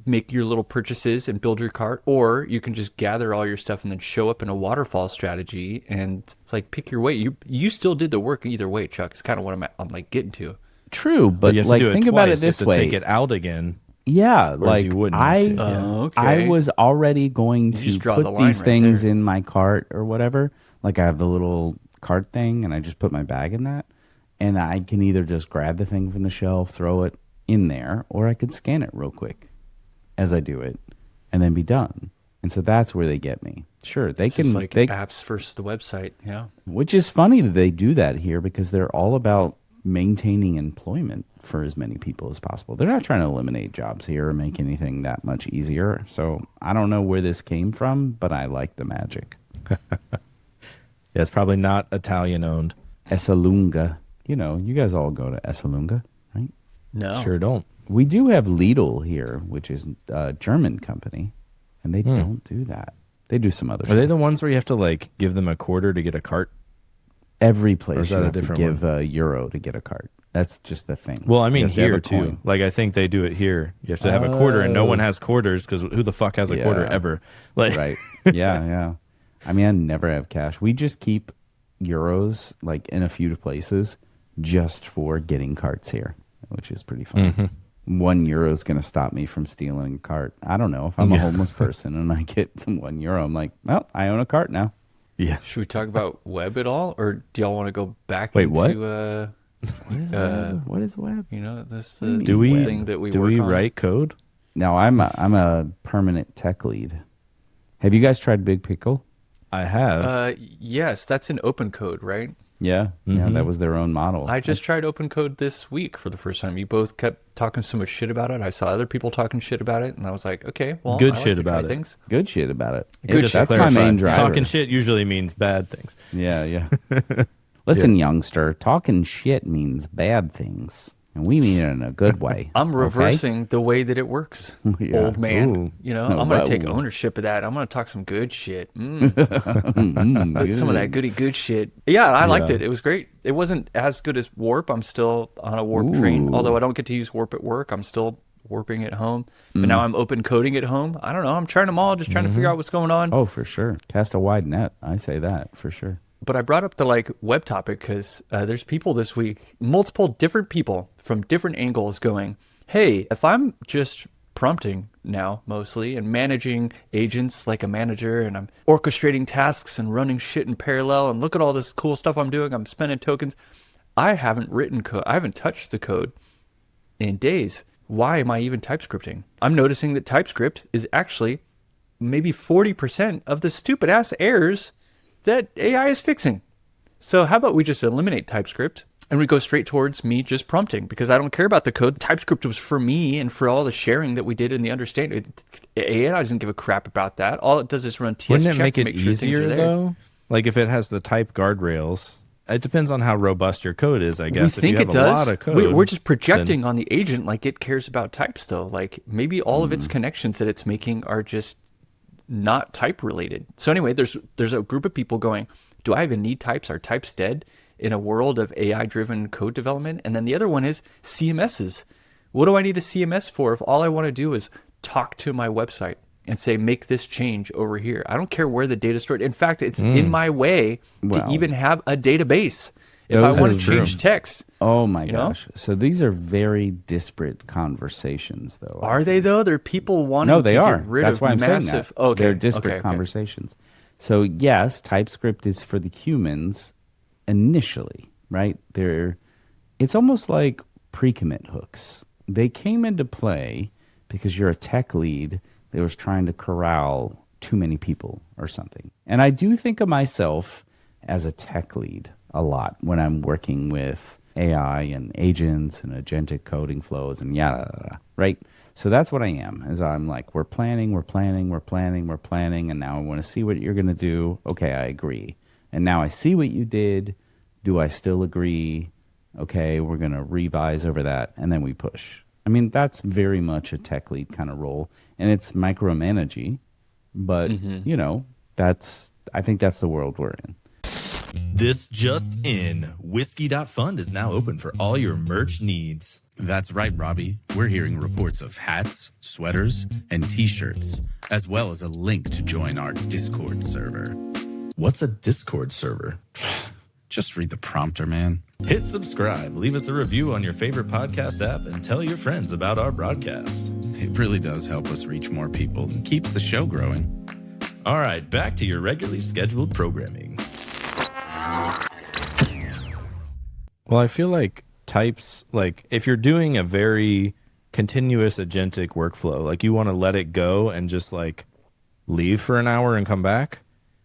Speaker 5: make your little purchases and build your cart, or you can just gather all your stuff and then show up in a waterfall strategy. And it's like pick your way. You still did the work either way, Chuck. It's kind of what I'm like getting to.
Speaker 6: True, but
Speaker 4: you have
Speaker 6: like
Speaker 4: to do
Speaker 6: think
Speaker 4: it
Speaker 6: about
Speaker 4: twice.
Speaker 6: it this
Speaker 4: you have to
Speaker 6: way.
Speaker 4: take it out again.
Speaker 6: Yeah,
Speaker 4: Whereas
Speaker 6: like
Speaker 4: you wouldn't have to.
Speaker 5: Okay.
Speaker 6: I was already going to
Speaker 5: just draw the
Speaker 6: put
Speaker 5: line
Speaker 6: these
Speaker 5: right
Speaker 6: things
Speaker 5: there.
Speaker 6: in my cart or whatever. Like I have the little cart thing, and I just put my bag in that, and I can either just grab the thing from the shelf, throw it in there, or I could scan it real quick as I do it, and then be done. And so that's where they get me. Sure, they
Speaker 5: It's
Speaker 6: can.
Speaker 5: like apps versus the website. Yeah.
Speaker 6: Which is funny that they do that here because they're all about maintaining employment for as many people as possible. They're not trying to eliminate jobs here or make anything that much easier. So I don't know where this came from, but I like the magic.
Speaker 4: Yeah, it's probably not Italian owned.
Speaker 6: Esselunga. You guys all go to Esselunga, right?
Speaker 5: No.
Speaker 4: Sure don't.
Speaker 6: We do have Lidl here, which is a German company, and they don't do that. They do some other
Speaker 4: Are they
Speaker 6: stuff.
Speaker 4: the ones where you have to like give them a quarter to get a cart?
Speaker 6: Every
Speaker 4: Or
Speaker 6: place
Speaker 4: is
Speaker 6: you
Speaker 4: that a
Speaker 6: have to
Speaker 4: different
Speaker 6: give a euro to get a cart. That's just the thing.
Speaker 4: Well, I
Speaker 6: You
Speaker 4: mean
Speaker 6: have to have
Speaker 4: here
Speaker 6: a
Speaker 4: too.
Speaker 6: coin.
Speaker 4: Like I think they do it here. You have to have a quarter, and no one has quarters because who the fuck has a quarter
Speaker 6: Yeah.
Speaker 4: ever? Like,
Speaker 6: Right. Yeah. I mean, I never have cash. We just keep euros like in a few places just for getting carts here, which is pretty fun.
Speaker 4: Mm-hmm.
Speaker 6: €1 is going to stop me from stealing a cart. I don't know. If I'm a homeless person and I get the €1, I'm like, well, I own a cart now.
Speaker 4: Yeah.
Speaker 5: Should we talk about web at all, or do y'all want to go back
Speaker 6: Wait,
Speaker 5: into
Speaker 6: What is web?
Speaker 5: this
Speaker 4: Do we
Speaker 5: thing that we
Speaker 4: do
Speaker 5: work
Speaker 4: we
Speaker 5: on?
Speaker 4: write code?
Speaker 6: No, I'm a permanent tech lead. Have you guys tried Big Pickle?
Speaker 4: I have.
Speaker 5: Yes, that's an open code, right?
Speaker 6: Yeah. Yeah, that was their own model.
Speaker 5: I just tried open code this week for the first time. You both kept talking so much shit about it. I saw other people talking shit about it, and I was like, okay, well,
Speaker 4: Good
Speaker 5: I like
Speaker 4: shit
Speaker 5: to try
Speaker 4: about it.
Speaker 5: things.
Speaker 6: Good shit about it.
Speaker 5: Good
Speaker 6: It's-
Speaker 5: shit.
Speaker 6: That's my
Speaker 4: Clarify,
Speaker 6: main driver.
Speaker 4: Talking shit usually means bad things.
Speaker 6: Yeah. Listen, youngster, talking shit means bad things, and we mean it in a good way.
Speaker 5: I'm
Speaker 6: okay?
Speaker 5: reversing the way that it works,
Speaker 6: Yeah.
Speaker 5: old man.
Speaker 4: Ooh.
Speaker 5: I'm going to take
Speaker 6: Whoa.
Speaker 5: ownership of that. I'm going to talk some good shit.
Speaker 6: Mm,
Speaker 5: Some of that goody good shit. Yeah, I liked
Speaker 4: Yeah.
Speaker 5: it. It was great. It wasn't as good as Warp. I'm still on a Warp train.
Speaker 6: Ooh.
Speaker 5: Although I don't get to use Warp at work, I'm still warping at home. But now I'm open coding at home. I don't know. I'm trying them all, just trying to figure out what's going on.
Speaker 6: Oh, for sure. Cast a wide net. I say that for sure.
Speaker 5: But I brought up the web topic because there's people this week, multiple different people from different angles going, hey, if I'm just prompting now mostly and managing agents like a manager, and I'm orchestrating tasks and running shit in parallel, and look at all this cool stuff I'm doing, I'm spending tokens. I haven't written code. I haven't touched the code in days. Why am I even TypeScripting? I'm noticing that TypeScript is actually maybe 40% of the stupid ass errors that AI is fixing. So how about we just eliminate TypeScript and we go straight towards me just prompting, because I don't care about the code. TypeScript was for me and for all the sharing that we did in the understanding. AI doesn't give a crap about that. All it does is run TS
Speaker 4: Wouldn't it
Speaker 5: check
Speaker 4: make
Speaker 5: to
Speaker 4: it
Speaker 5: make sure things are
Speaker 4: easier
Speaker 5: there.
Speaker 4: though? Like if it has the type guardrails. It depends on how robust your code is, I guess.
Speaker 5: We think
Speaker 4: if you
Speaker 5: it
Speaker 4: have
Speaker 5: does.
Speaker 4: a lot of code,
Speaker 5: We're just projecting on the agent like it cares about types, though. Like maybe all of its connections that it's making are just not type related. So anyway, there's a group of people going, do I even need types? Are types dead in a world of AI-driven code development? And then the other one is CMSs. What do I need a CMS for if all I want to do is talk to my website and say, make this change over here? I don't care where the data is stored. In fact, it's in my way to
Speaker 6: Well,
Speaker 5: even have a database. If I
Speaker 6: those
Speaker 5: want to
Speaker 6: are true.
Speaker 5: change text.
Speaker 6: Oh my
Speaker 5: You know?
Speaker 6: gosh. So these are very disparate conversations, though.
Speaker 5: Are they though? There are people wanting
Speaker 6: No, they
Speaker 5: to
Speaker 6: are.
Speaker 5: get rid
Speaker 6: That's
Speaker 5: of
Speaker 6: why I'm saying
Speaker 5: massive.
Speaker 6: that.
Speaker 5: Okay,
Speaker 6: They're disparate
Speaker 5: okay.
Speaker 6: conversations. So yes, TypeScript is for the humans initially, right? it's almost like pre-commit hooks. They came into play because you're a tech lead that was trying to corral too many people or something. And I do think of myself as a tech lead a lot when I'm working with AI and agents and agentic coding flows and yada, right? So that's what I am, is I'm like, we're planning, and now I want to see what you're going to do. Okay, I agree. And now I see what you did. Do I still agree? Okay, we're going to revise over that, and then we push. I mean, that's very much a tech lead kind of role, and it's micromanaging, but, you know, I think that's the world we're in.
Speaker 7: This just in, Whiskey.fund is now open for all your merch needs.
Speaker 3: That's right, Robbie. We're hearing reports of hats, sweaters, and t-shirts, as well as a link to join our Discord server.
Speaker 7: What's a Discord server?
Speaker 3: Just read the prompter, man.
Speaker 7: Hit subscribe, leave us a review on your favorite podcast app, and tell your friends about our broadcast.
Speaker 3: It really does help us reach more people and keeps the show growing.
Speaker 7: All right, back to your regularly scheduled programming.
Speaker 4: Well, I feel like types, like if you're doing a very continuous agentic workflow, like you want to let it go and just like leave for an hour and come back,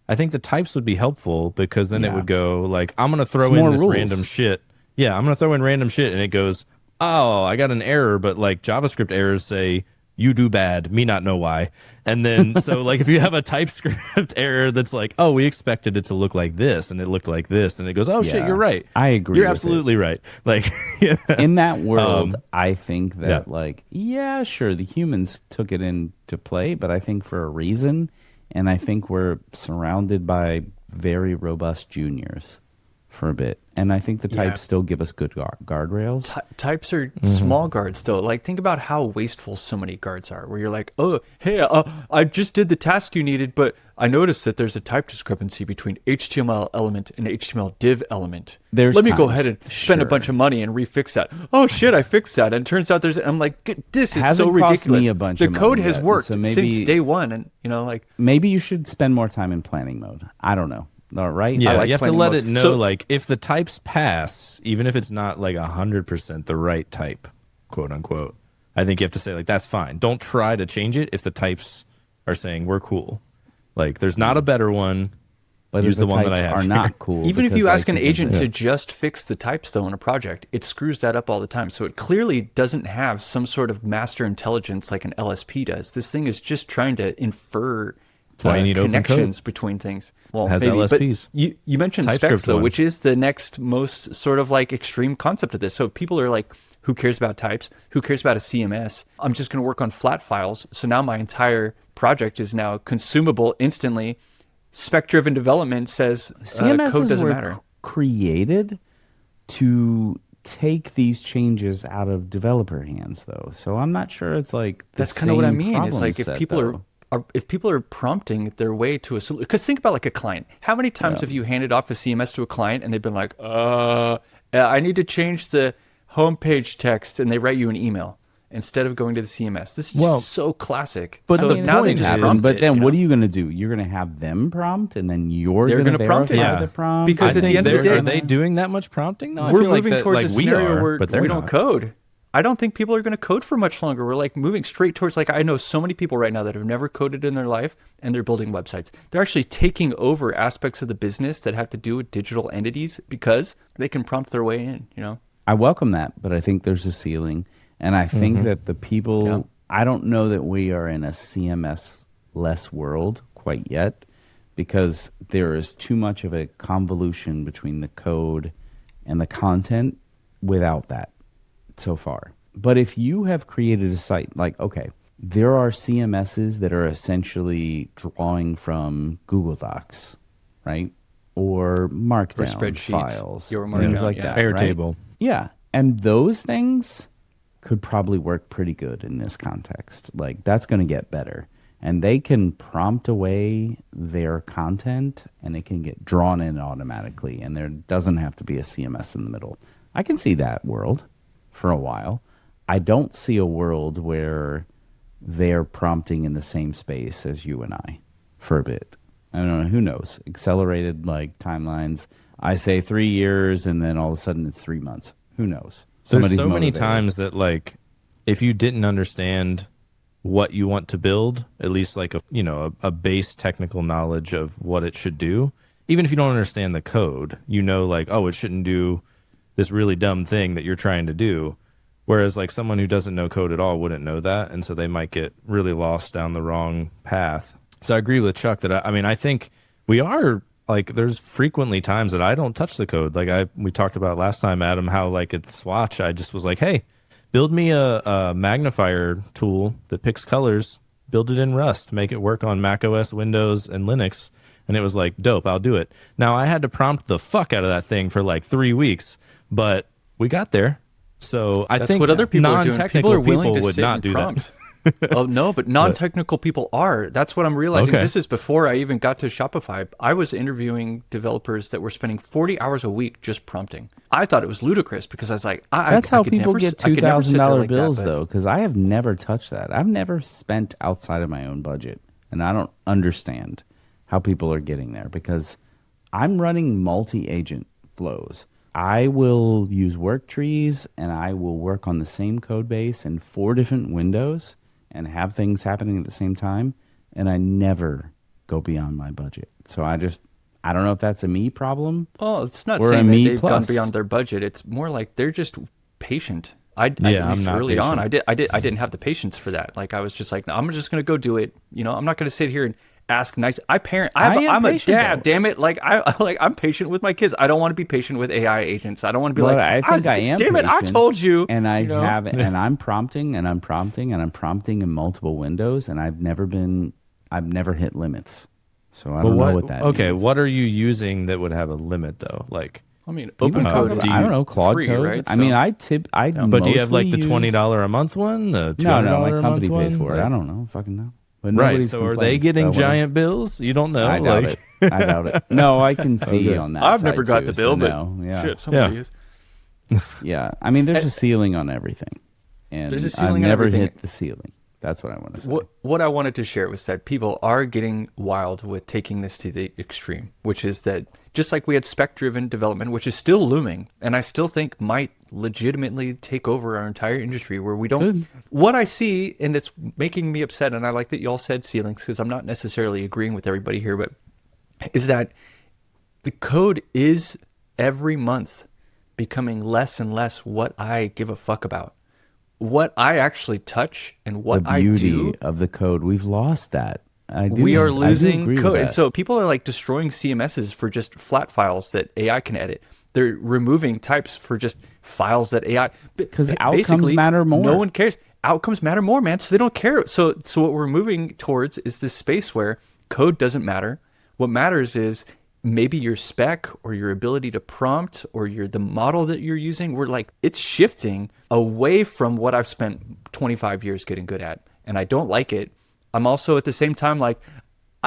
Speaker 4: I think the types would be helpful, because then it would go like, I'm going to throw in this random shit. Yeah, I'm going to throw in random shit, and it goes, oh, I got an error, but like JavaScript errors say, you do bad, me not know why. And then, so like if you have a TypeScript error that's like, oh, we expected it to look like this, and it looked like this, and it goes, oh shit, you're right.
Speaker 6: I agree.
Speaker 4: You're
Speaker 6: with
Speaker 4: absolutely
Speaker 6: it.
Speaker 4: right. Like
Speaker 6: in that world, I think that
Speaker 4: yeah.
Speaker 6: like, yeah, sure, the humans took it into play, but I think for a reason, and I think we're surrounded by very robust juniors for a bit. And I think the types still give us good guardrails.
Speaker 5: Types are small guards, though. Like, think about how wasteful so many guards are, where you're like, oh, hey, I just did the task you needed, but I noticed that there's a type discrepancy between HTML element and HTML div element. Let me go ahead and spend a bunch of money and refix that. Oh, shit, I fixed that. And it turns out I'm like, this is so ridiculous.
Speaker 6: Cost me a bunch
Speaker 5: the
Speaker 6: of
Speaker 5: code
Speaker 6: money
Speaker 5: has
Speaker 6: yet,
Speaker 5: worked
Speaker 6: so maybe,
Speaker 5: since day one. And, you know, like.
Speaker 6: Maybe you should spend more time in planning mode. I don't know. All right.
Speaker 4: Yeah,
Speaker 5: like
Speaker 4: you have to
Speaker 5: planning
Speaker 4: let
Speaker 5: mode.
Speaker 4: it know,
Speaker 5: So-
Speaker 4: like, if the types pass, even if it's not like 100% the right type, quote unquote, I think you have to say, like, that's fine. Don't try to change it if the types are saying we're cool. Like, there's not a better one,
Speaker 6: But
Speaker 4: use
Speaker 6: if
Speaker 4: the one that I
Speaker 6: types
Speaker 4: have
Speaker 6: are
Speaker 4: here.
Speaker 6: not cool.
Speaker 5: Even if
Speaker 6: because,
Speaker 5: you ask
Speaker 6: like,
Speaker 5: an agent to just fix the types, though, in a project, it screws that up all the time. So it clearly doesn't have some sort of master intelligence like an LSP does. This thing is just trying to infer
Speaker 4: why you need open code.
Speaker 5: connections between things. Well,
Speaker 4: Has
Speaker 5: maybe,
Speaker 4: LSPs.
Speaker 5: But you mentioned
Speaker 4: TypeScript
Speaker 5: specs, though,
Speaker 4: one.
Speaker 5: which is the next most sort of like extreme concept of this. So people are like, who cares about types? Who cares about a CMS? I'm just going to work on flat files. So now my entire project is now consumable instantly. Spec-driven development says
Speaker 6: CMSs
Speaker 5: code doesn't
Speaker 6: were
Speaker 5: matter.
Speaker 6: created to take these changes out of developer hands, though. So I'm not sure it's like
Speaker 5: That's kind of what I
Speaker 6: same
Speaker 5: mean. It's
Speaker 6: problem
Speaker 5: like if
Speaker 6: set,
Speaker 5: people
Speaker 6: though.
Speaker 5: if people are prompting their way to a solution, because think about like a client. How many times have you handed off a CMS to a client and they've been like, I need to change the homepage text, and they write you an email instead of going to the CMS. This is just so classic.
Speaker 4: but
Speaker 5: so
Speaker 4: the
Speaker 5: now they
Speaker 4: point
Speaker 5: just
Speaker 4: is-
Speaker 5: prompt
Speaker 6: But
Speaker 5: it,
Speaker 6: then
Speaker 5: you
Speaker 6: what
Speaker 5: know?
Speaker 6: are you going to do? You're going to have them prompt, and then
Speaker 5: They're
Speaker 6: going to
Speaker 5: gonna prompt it.
Speaker 6: verify
Speaker 4: Yeah.
Speaker 6: the prompt?
Speaker 5: Because
Speaker 4: I
Speaker 5: at the
Speaker 4: think
Speaker 5: end of the
Speaker 4: they're-
Speaker 5: day-
Speaker 4: are they doing that much prompting? No, I
Speaker 5: We're
Speaker 4: feel like
Speaker 5: moving
Speaker 4: that,
Speaker 5: towards
Speaker 4: like
Speaker 5: a
Speaker 4: we
Speaker 5: scenario
Speaker 4: are,
Speaker 5: where
Speaker 4: but they're
Speaker 5: we don't
Speaker 4: not.
Speaker 5: code. I don't think people are going to code for much longer. We're like moving straight towards, like, I know so many people right now that have never coded in their life, and they're building websites. They're actually taking over aspects of the business that have to do with digital entities because they can prompt their way in, you know?
Speaker 6: I welcome that, but I think there's a ceiling. And I think that the people, I don't know that we are in a CMS-less world quite yet, because there is too much of a convolution between the code and the content without that so far. But if you have created a site, like, okay, there are CMSs that are essentially drawing from Google Docs, right? Or Markdown
Speaker 5: spreadsheets,
Speaker 6: files,
Speaker 5: your
Speaker 6: things
Speaker 5: Markdown,
Speaker 6: like
Speaker 5: yeah.
Speaker 6: that. right?
Speaker 4: Airtable.
Speaker 6: Yeah. And those things could probably work pretty good in this context. Like, that's going to get better. And they can prompt away their content, and it can get drawn in automatically. And there doesn't have to be a CMS in the middle. I can see that world for a while. I don't see a world where they're prompting in the same space as you and I for a bit. I don't know. Who knows? Accelerated like timelines. I say 3 years, and then all of a sudden it's 3 months. Who knows?
Speaker 4: There's
Speaker 6: Somebody's
Speaker 4: so many
Speaker 6: motivated.
Speaker 4: times that like if you didn't understand what you want to build, at least like a base technical knowledge of what it should do, even if you don't understand the code, like, oh, it shouldn't do this really dumb thing that you're trying to do. Whereas like someone who doesn't know code at all wouldn't know that, and so they might get really lost down the wrong path. So I agree with Chuck that I think we are like there's frequently times that I don't touch the code. Like we talked about last time, Adam, how like at Swatch I just was like, hey, build me a magnifier tool that picks colors, build it in Rust, make it work on Mac OS, Windows, and Linux. And it was like, dope, I'll do it. Now I had to prompt the fuck out of that thing for like 3 weeks, but we got there. So I think
Speaker 5: what other people are doing.
Speaker 4: non-technical
Speaker 5: People are willing to
Speaker 4: would
Speaker 5: sit
Speaker 4: not
Speaker 5: and
Speaker 4: do
Speaker 5: prompt.
Speaker 4: that.
Speaker 5: Oh no, but non-technical people are. That's what I'm realizing.
Speaker 4: Okay.
Speaker 5: This is before I even got to Shopify. I was interviewing developers that were spending 40 hours a week just prompting. I thought it was ludicrous because I was like,
Speaker 6: That's
Speaker 5: I
Speaker 6: how
Speaker 5: could
Speaker 6: people
Speaker 5: never,
Speaker 6: get
Speaker 5: I could never sit there
Speaker 6: $2,000
Speaker 5: like that,
Speaker 6: bills,
Speaker 5: but-
Speaker 6: though, because I have never touched that. I've never spent outside of my own budget, and I don't understand how people are getting there because I'm running multi-agent flows. I will use work trees, and I will work on the same code base in 4 different windows and have things happening at the same time, and I never go beyond my budget. So I don't know if that's a me problem.
Speaker 5: Well, it's not
Speaker 6: Or a
Speaker 5: saying that
Speaker 6: me
Speaker 5: they've gone
Speaker 6: plus.
Speaker 5: beyond their budget. It's more like they're just patient. At
Speaker 4: I'm
Speaker 5: least
Speaker 4: not
Speaker 5: early on,
Speaker 4: patient.
Speaker 5: I didn't have the patience for that. Like I was just like, no, I'm just gonna go do it. I'm not gonna sit here and ask nice. I'm a
Speaker 6: patient,
Speaker 5: dad.
Speaker 6: though.
Speaker 5: Damn it! I'm patient with my kids. I don't want to be patient with AI agents. I don't want to be
Speaker 6: But
Speaker 5: like,
Speaker 6: I think I am.
Speaker 5: Damn it! I
Speaker 6: patient,
Speaker 5: told you.
Speaker 6: and I
Speaker 5: you know?
Speaker 6: have, and I'm prompting, and I'm prompting, and I'm prompting in multiple windows, and I've never hit limits. So I don't know what that
Speaker 4: Okay,
Speaker 6: means.
Speaker 4: what are you using that would have a limit though? Like,
Speaker 5: I mean,
Speaker 6: People
Speaker 5: open
Speaker 6: talk
Speaker 5: code
Speaker 6: about-
Speaker 5: is
Speaker 6: I don't know, Claude
Speaker 5: free,
Speaker 6: Code.
Speaker 5: right?
Speaker 6: I mean,
Speaker 5: So-
Speaker 4: but do you have like the
Speaker 6: mostly use-
Speaker 4: $20 a month one? The $200
Speaker 6: No, my
Speaker 4: a
Speaker 6: company
Speaker 4: month
Speaker 6: pays
Speaker 4: one?
Speaker 6: for it.
Speaker 4: Like-
Speaker 6: I don't know, fucking know. But
Speaker 4: Right.
Speaker 6: nobody's
Speaker 4: So are they
Speaker 6: complained.
Speaker 4: getting
Speaker 6: Well,
Speaker 4: giant bills? You don't know.
Speaker 6: I doubt
Speaker 4: like,
Speaker 6: it. I doubt it. No, I can see on that.
Speaker 5: I've
Speaker 6: side
Speaker 5: never got
Speaker 6: too,
Speaker 5: the
Speaker 6: so
Speaker 5: bill, but
Speaker 6: no, yeah,
Speaker 5: shit, somebody
Speaker 4: Yeah.
Speaker 5: is.
Speaker 6: yeah. I mean, there's a ceiling on everything, and
Speaker 5: There's a
Speaker 6: I've
Speaker 5: ceiling on
Speaker 6: never
Speaker 5: everything.
Speaker 6: hit the ceiling. That's what I want to say.
Speaker 5: What I wanted to share was that people are getting wild with taking this to the extreme, which is that just like we had spec-driven development, which is still looming, and I still think might legitimately take over our entire industry, where we don't. What I see, and it's making me upset, and I like that y'all said ceilings because I'm not necessarily agreeing with everybody here, but is that the code is every month becoming less and less what I give a fuck about. What I actually touch and what
Speaker 6: The
Speaker 5: I
Speaker 6: beauty
Speaker 5: do,
Speaker 6: of the code, we've lost that.
Speaker 5: we are losing
Speaker 6: agree with
Speaker 5: code. And
Speaker 6: that.
Speaker 5: so people are like destroying CMSs for just flat files that AI can edit. They're removing types for just files that AI.
Speaker 6: 'Cause outcomes
Speaker 5: basically,
Speaker 6: matter more.
Speaker 5: No one cares. Outcomes matter more, man. So they don't care. So what we're moving towards is this space where code doesn't matter. What matters is maybe your spec or your ability to prompt or the model that you're using. We're like, it's shifting away from what I've spent 25 years getting good at. And I don't like it. I'm also at the same time like,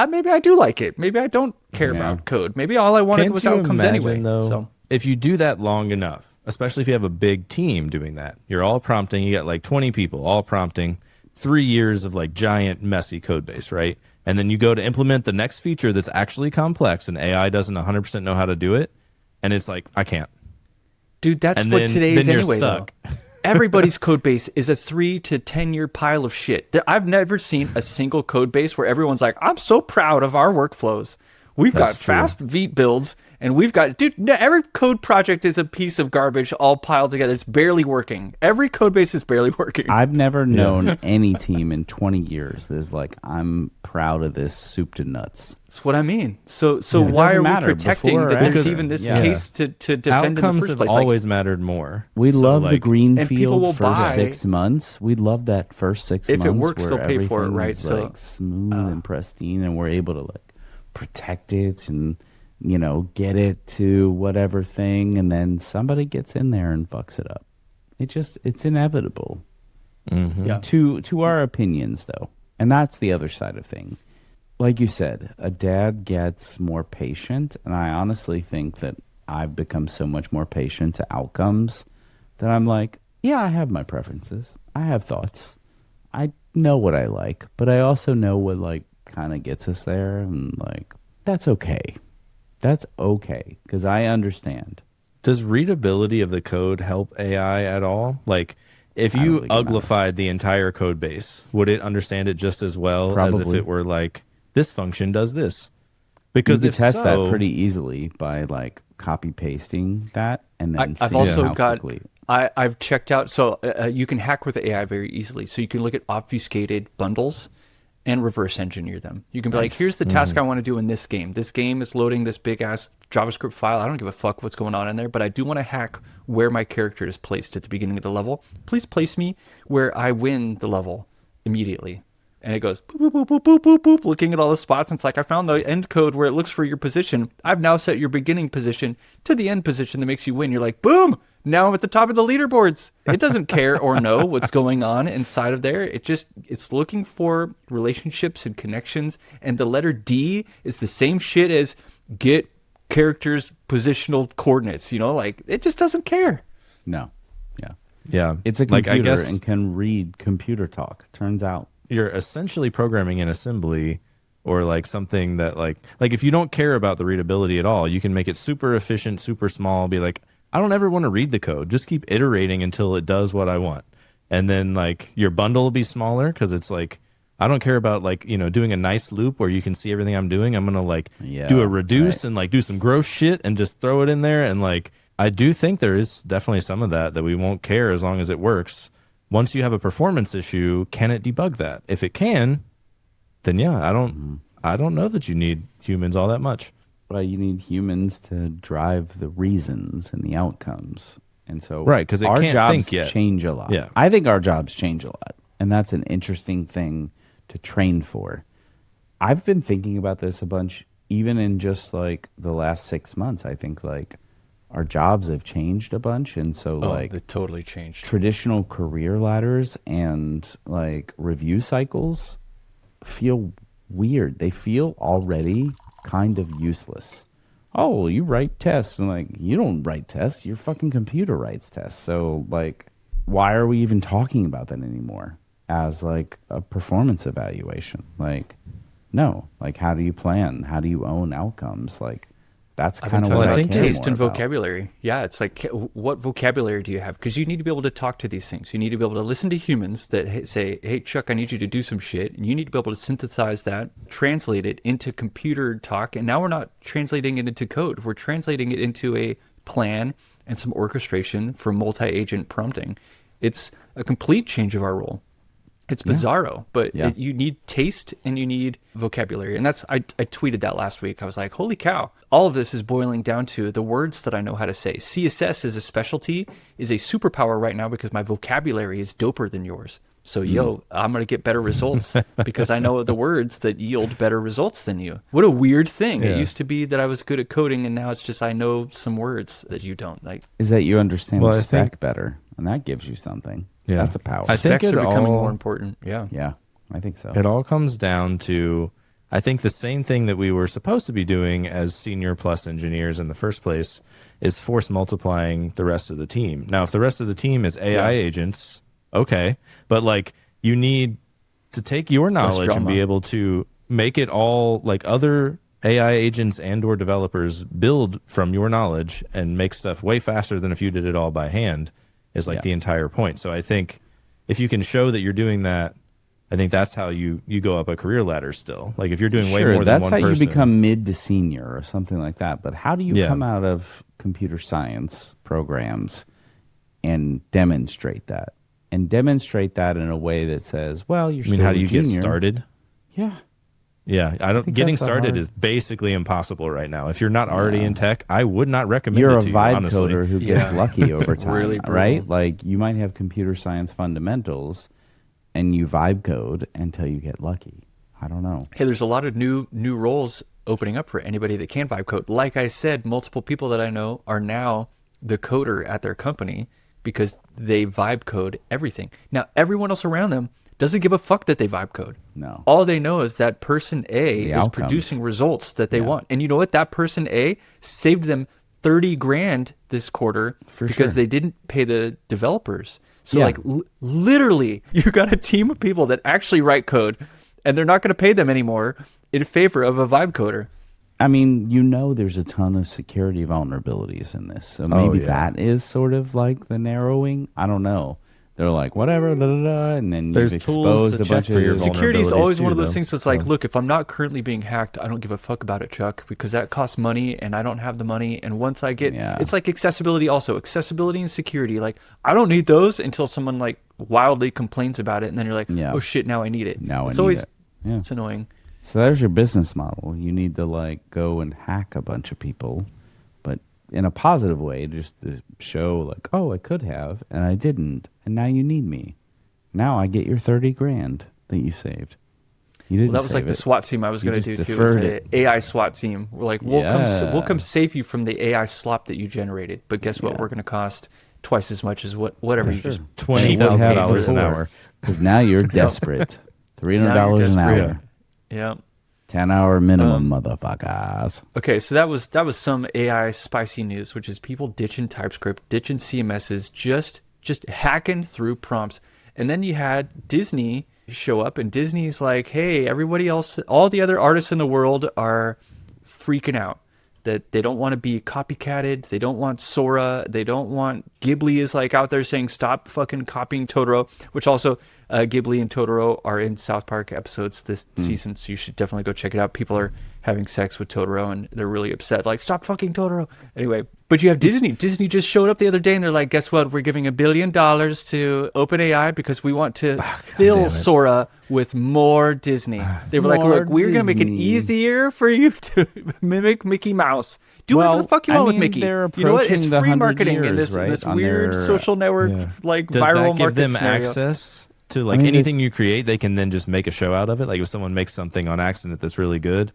Speaker 5: maybe I do like it. Maybe I don't care about code. Maybe all I wanted
Speaker 4: Can't
Speaker 5: was
Speaker 4: you
Speaker 5: outcomes
Speaker 4: imagine,
Speaker 5: anyway.
Speaker 4: though,
Speaker 5: So
Speaker 4: if you do that long enough, especially if you have a big team doing that, you're all prompting, you got like 20 people all prompting, 3 years of like giant messy code base, right? And then you go to implement the next feature that's actually complex and AI doesn't 100% know how to do it. And it's like, I can't.
Speaker 5: dude, that's
Speaker 4: And
Speaker 5: what
Speaker 4: then-
Speaker 5: today
Speaker 4: then
Speaker 5: is
Speaker 4: you're
Speaker 5: anyway.
Speaker 4: stuck.
Speaker 5: Though. Everybody's code base is a 3 to 10 year pile of shit. I've never seen a single code base where everyone's like, I'm so proud of our workflows. We've got
Speaker 4: That's true.
Speaker 5: fast Vite builds, and we've got, dude, no, every code project is a piece of garbage all piled together. It's barely working. Every code base is barely working.
Speaker 6: I've never known any team in 20 years that is like, I'm proud of this soup to nuts.
Speaker 5: That's what I mean. So
Speaker 6: it
Speaker 5: why
Speaker 6: doesn't
Speaker 5: are we
Speaker 6: matter,
Speaker 5: protecting
Speaker 6: before or
Speaker 5: that there's
Speaker 6: after.
Speaker 5: even this
Speaker 6: Yeah.
Speaker 5: case to defend in the
Speaker 4: Outcomes
Speaker 5: first
Speaker 4: have
Speaker 5: place? Like,
Speaker 4: always mattered more.
Speaker 6: We
Speaker 4: So,
Speaker 6: love the
Speaker 4: like,
Speaker 6: green
Speaker 5: and people will
Speaker 6: field for
Speaker 5: buy-
Speaker 6: 6 months. We love that first 6
Speaker 5: If
Speaker 6: months
Speaker 5: it works,
Speaker 6: where
Speaker 5: they'll pay for it,
Speaker 6: everything
Speaker 5: right?
Speaker 6: is,
Speaker 5: So,
Speaker 6: like smooth and pristine, and we're able to like protect it and get it to whatever thing, and then somebody gets in there and fucks it up. It's inevitable.
Speaker 5: yeah.
Speaker 6: To our opinions though, and that's the other side of thing. Like you said, a dad gets more patient, and I honestly think that I've become so much more patient to outcomes that I'm like, yeah, I have my preferences, I have thoughts, I know what I like, but I also know what like kind of gets us there, and like that's okay because I understand.
Speaker 4: Does readability of the code help AI at all? Like, if you uglified the entire code base, would it understand it just as well as if it were like, this function does this? Because
Speaker 6: you
Speaker 4: if
Speaker 6: could test
Speaker 4: so,
Speaker 6: that pretty easily by like copy pasting that and then
Speaker 5: I've
Speaker 6: seeing
Speaker 5: also
Speaker 6: how
Speaker 5: got
Speaker 6: quickly.
Speaker 5: I've checked out, so you can hack with AI very easily. So you can look at obfuscated bundles and reverse engineer them. You can be like, here's the task I want to do in this game. This game is loading this big ass JavaScript file. I don't give a fuck what's going on in there, but I do want to hack where my character is placed at the beginning of the level. Please place me where I win the level immediately. And it goes boop, boop, boop, boop, boop, boop, looking at all the spots. And it's like, I found the end code where it looks for your position. I've now set your beginning position to the end position that makes you win. You're like, boom, now I'm at the top of the leaderboards. It doesn't care or know what's going on inside of there. It's looking for relationships and connections. And the letter D is the same shit as get characters' positional coordinates. You know, like, it just doesn't care.
Speaker 6: No. Yeah.
Speaker 4: yeah,
Speaker 6: It's a
Speaker 4: like,
Speaker 6: computer
Speaker 4: I guess
Speaker 6: and can read computer talk, turns out.
Speaker 4: you're essentially programming in assembly or like something that like if you don't care about the readability at all, you can make it super efficient, super small, be like, I don't ever want to read the code. Just keep iterating until it does what I want. And then like your bundle will be smaller because it's like, I don't care about like, doing a nice loop where you can see everything I'm doing. I'm going to like do a reduce and like do some gross shit and just throw it in there. And like, I do think there is definitely some of that we won't care as long as it works. Once you have a performance issue, can it debug that? If it can, then yeah, I don't know that you need humans all that much.
Speaker 6: Well, you need humans to drive the reasons and the outcomes. And so
Speaker 4: Right, 'cause it
Speaker 6: our
Speaker 4: can't
Speaker 6: jobs
Speaker 4: think yet.
Speaker 6: change a lot.
Speaker 4: Yeah.
Speaker 6: I think our jobs change a lot. And that's an interesting thing to train for. I've been thinking about this a bunch, even in just like the last 6 months. I think like our jobs have changed a bunch. And so like
Speaker 5: it totally changed.
Speaker 6: traditional career ladders and like review cycles feel weird. They feel already kind of useless. Oh, you write tests. And like, you don't write tests. Your fucking computer writes tests. So like, why are we even talking about that anymore as like a performance evaluation? Like, no. Like, how do you plan? How do you own outcomes? Like, that's kind of what I think
Speaker 5: taste and vocabulary. Yeah, it's like, what vocabulary do you have? Because you need to be able to talk to these things. You need to be able to listen to humans that say, hey, Chuck, I need you to do some shit. And you need to be able to synthesize that, translate it into computer talk. And now we're not translating it into code. We're translating it into a plan and some orchestration for multi-agent prompting. It's a complete change of our role. It's bizarro, but you need taste and you need vocabulary. And that's, I tweeted that last week. I was like, holy cow. All of this is boiling down to the words that I know how to say. CSS is a specialty, is a superpower right now because my vocabulary is doper than yours. So, I'm going to get better results because I know the words that yield better results than you. What a weird thing.
Speaker 4: Yeah.
Speaker 5: It used to be that I was good at coding and now it's just I know some words that you don't. Like,
Speaker 6: is that you understand
Speaker 4: Well,
Speaker 6: the
Speaker 4: I
Speaker 6: spec
Speaker 4: think-
Speaker 6: better. And that gives you something.
Speaker 4: Yeah.
Speaker 6: That's a power.
Speaker 4: I think
Speaker 5: specs
Speaker 4: it
Speaker 5: are becoming
Speaker 4: all-
Speaker 5: more important. Yeah.
Speaker 6: Yeah, I think so.
Speaker 4: It all comes down to, I think, the same thing that we were supposed to be doing as senior plus engineers in the first place is force multiplying the rest of the team. Now, if the rest of the team is AI agents, okay, but like you need to take your knowledge and be able to make it all like other AI agents and or developers build from your knowledge and make stuff way faster than if you did it all by hand is like the entire point. So I think if you can show that you're doing that, I think that's how you go up a career ladder still. Like if you're doing way more than
Speaker 6: that's
Speaker 4: one
Speaker 6: how
Speaker 4: person.
Speaker 6: you become mid to senior or something like that. But how do you come out of computer science programs and demonstrate that? And demonstrate that in a way that says, well, you're still
Speaker 4: how do you
Speaker 6: junior.
Speaker 4: get started?
Speaker 6: Yeah.
Speaker 4: Yeah, I don't.
Speaker 6: think
Speaker 4: Getting
Speaker 6: that's the
Speaker 4: started
Speaker 6: hard-
Speaker 4: is basically impossible right now. If you're not already in tech, I would not recommend
Speaker 6: You're
Speaker 4: it
Speaker 6: a
Speaker 4: to you,
Speaker 6: vibe
Speaker 4: honestly.
Speaker 6: coder who gets lucky over time,
Speaker 5: Really brutal.
Speaker 6: right? Like you might have computer science fundamentals and you vibe code until you get lucky. I don't know.
Speaker 5: Hey, there's a lot of new roles opening up for anybody that can vibe code. Like I said, multiple people that I know are now the coder at their company because they vibe code everything. Now, everyone else around them doesn't give a fuck that they vibe code.
Speaker 6: No.
Speaker 5: All they know is that person A
Speaker 6: The
Speaker 5: is
Speaker 6: outcomes.
Speaker 5: producing results that they want. And you know what? That person A saved them 30 grand this quarter because
Speaker 6: sure.
Speaker 5: they didn't pay the developers. So
Speaker 6: Yeah.
Speaker 5: like literally you got a team of people that actually write code and they're not going to pay them anymore in favor of a vibe coder.
Speaker 6: I mean, there's a ton of security vulnerabilities in this. So maybe that is sort of like the narrowing. I don't know. They're like, whatever, and then
Speaker 4: There's
Speaker 6: you've
Speaker 4: tools
Speaker 6: exposed
Speaker 4: to
Speaker 6: a bunch
Speaker 4: check for your
Speaker 6: of...
Speaker 5: Security is always one of those
Speaker 4: too,
Speaker 5: things that's
Speaker 4: though.
Speaker 5: like, look, if I'm not currently being hacked, I don't give a fuck about it, Chuck, because that costs money and I don't have the money. And once I get, it's like accessibility also. Accessibility and security. Like, I don't need those until someone like wildly complains about it. And then you're like, oh shit, now I need it. It's always, it's annoying.
Speaker 6: So there's your business model. You need to like go and hack a bunch of people, but in a positive way, just to show like, oh, I could have, and I didn't. And now you need me. Now I get your 30 grand that you saved. You didn't.
Speaker 5: Well, that was like the SWAT team I was going to do too. It was an AI SWAT team. We're like, we'll come save you from the AI slop that you generated. But guess what? We're going to cost twice as much as whatever you just
Speaker 4: $20,000 an hour.
Speaker 6: Because now you're desperate. $300 an hour.
Speaker 5: Yeah.
Speaker 6: 10-hour minimum, motherfuckers.
Speaker 5: Okay, so that was some AI spicy news, which is people ditching TypeScript, ditching CMSs, just hacking through prompts. And then you had Disney show up, and Disney's like, hey, everybody else, all the other artists in the world are freaking out that they don't want to be copycatted. They don't want Sora. They don't want... Ghibli is like out there saying, stop fucking copying Totoro, which also Ghibli and Totoro are in South Park episodes this season, so you should definitely go check it out. People are having sex with Totoro, and they're really upset. Like, stop fucking Totoro. Anyway, but you have Disney. Disney just showed up the other day, and they're like, guess what? We're giving $1 billion to OpenAI because we want to fill Sora with more Disney. They were like, look, we're going to make it easier for you to mimic Mickey Mouse. Do whatever the fuck you want with Mickey. You know what? It's free marketing in this weird social network, like
Speaker 4: Does
Speaker 5: viral
Speaker 4: that give them
Speaker 5: scenario.
Speaker 4: access to like anything you create? They can then just make a show out of it. Like if someone makes something on accident that's really good,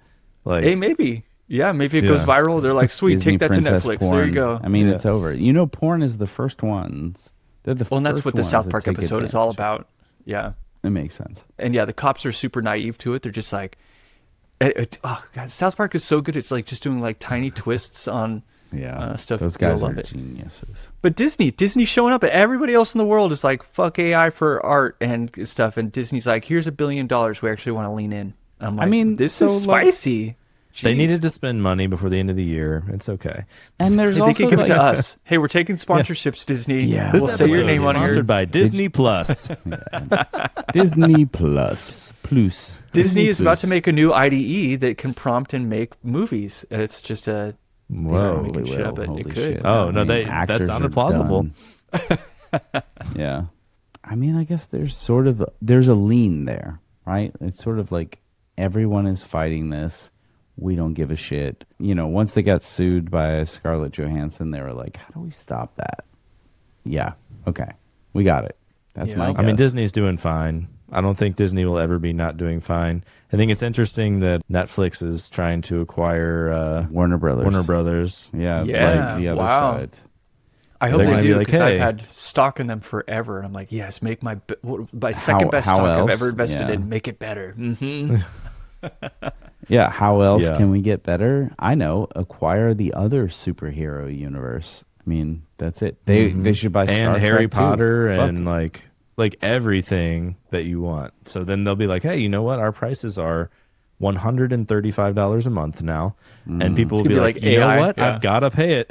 Speaker 4: like
Speaker 5: hey, maybe. Yeah, maybe it goes viral. They're like, sweet,
Speaker 6: Disney
Speaker 5: take that to
Speaker 6: princess
Speaker 5: Netflix.
Speaker 6: Porn.
Speaker 5: There you go.
Speaker 6: I mean, it's over. Porn is the first ones. They're the
Speaker 5: Well, and that's
Speaker 6: first
Speaker 5: what the
Speaker 6: ones
Speaker 5: South
Speaker 6: that
Speaker 5: Park
Speaker 6: take
Speaker 5: episode is all
Speaker 6: advantage.
Speaker 5: about. Yeah.
Speaker 6: It makes sense.
Speaker 5: And yeah, the cops are super naive to it. They're just like, oh God, South Park is so good. It's like just doing like tiny twists on stuff.
Speaker 6: Those
Speaker 5: You'll
Speaker 6: guys
Speaker 5: love
Speaker 6: are
Speaker 5: it.
Speaker 6: geniuses.
Speaker 5: But Disney's showing up, and everybody else in the world is like, fuck AI for art and stuff. And Disney's like, here's $1 billion. We actually want to lean in. I'm like, this is spicy.
Speaker 4: they needed to spend money before the end of the year. It's okay.
Speaker 6: And there's
Speaker 5: They
Speaker 6: also
Speaker 5: can give it
Speaker 6: like,
Speaker 5: to us. Hey, we're taking sponsorships, Disney.
Speaker 6: Yeah.
Speaker 5: We'll
Speaker 4: This
Speaker 5: say your
Speaker 4: episode
Speaker 5: name
Speaker 4: is
Speaker 5: on here.
Speaker 4: sponsored by Disney Plus.
Speaker 6: Disney Plus.
Speaker 5: Disney is about to make a new IDE that can prompt and make movies. It's just a...
Speaker 4: Whoa.
Speaker 5: making shit up, but
Speaker 6: Holy
Speaker 5: it could.
Speaker 6: shit.
Speaker 4: Oh, no,
Speaker 6: I mean,
Speaker 4: that
Speaker 6: actors
Speaker 4: sounded
Speaker 6: are
Speaker 4: plausible.
Speaker 6: done. Yeah. I mean, I guess there's a lean there, right? It's sort of like everyone is fighting this. We don't give a shit. Once they got sued by Scarlett Johansson, they were like, how do we stop that? Yeah. Okay. We got it. That's my guess.
Speaker 4: I mean, Disney's doing fine. I don't think Disney will ever be not doing fine. I think it's interesting that Netflix is trying to acquire
Speaker 6: Warner Brothers.
Speaker 5: Yeah,
Speaker 6: Yeah. Like the other
Speaker 5: wow.
Speaker 6: side.
Speaker 5: I hope
Speaker 4: They're
Speaker 5: they
Speaker 4: gonna be
Speaker 5: do
Speaker 4: like,
Speaker 5: because
Speaker 4: hey.
Speaker 5: I've had stock in them forever. And I'm like, yes, make my second best
Speaker 6: how
Speaker 5: stock I've
Speaker 6: else?
Speaker 5: ever invested
Speaker 6: Yeah.
Speaker 5: in. Make it better. Mm-hmm.
Speaker 6: Yeah. How else
Speaker 4: Yeah.
Speaker 6: can we get better? I know. Acquire the other superhero universe. I mean, that's it. They should buy Star
Speaker 4: and
Speaker 6: Trek
Speaker 4: Harry
Speaker 6: too.
Speaker 4: Potter
Speaker 6: Fuck.
Speaker 4: and like everything that you want. So then they'll be like, hey, you know what? Our prices are $135 a month now. And people will
Speaker 5: gonna
Speaker 4: be
Speaker 5: be
Speaker 4: like,
Speaker 5: like
Speaker 4: you know
Speaker 5: AI,
Speaker 4: what?
Speaker 5: yeah.
Speaker 4: I've got to pay it.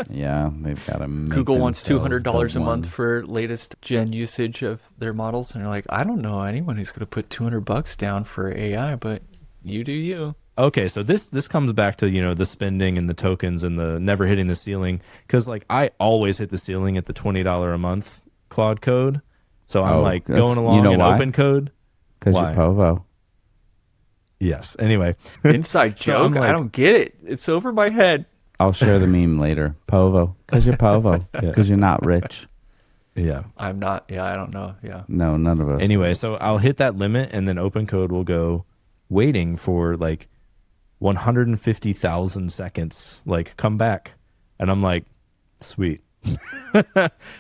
Speaker 6: Yeah, they've got to make
Speaker 5: Google wants
Speaker 6: themselves
Speaker 5: $200
Speaker 6: the
Speaker 5: a month
Speaker 6: one.
Speaker 5: for latest gen usage of their models. And they're like, I don't know anyone who's going to put $200 down for AI, but you do you.
Speaker 4: Okay, so this comes back to, the spending and the tokens and the never hitting the ceiling. Because, I always hit the ceiling at the $20 a month Claude code. So I'm,
Speaker 6: that's-
Speaker 4: going along
Speaker 6: you know
Speaker 4: in
Speaker 6: why?
Speaker 4: open code.
Speaker 6: Because
Speaker 4: Why?
Speaker 6: you're Povo.
Speaker 4: Yes. Anyway.
Speaker 5: Inside
Speaker 4: So I'm
Speaker 5: joke. I
Speaker 4: like-
Speaker 5: don't get it. It's over my head.
Speaker 6: I'll share the meme later. Povo. Because you're Povo. Because you're not rich.
Speaker 4: Yeah.
Speaker 5: I'm not. Yeah, I don't know. Yeah.
Speaker 6: No, none of us.
Speaker 4: Anyway, so I'll hit that limit and then open code will go waiting for 150,000 seconds, come back. And I'm like, sweet.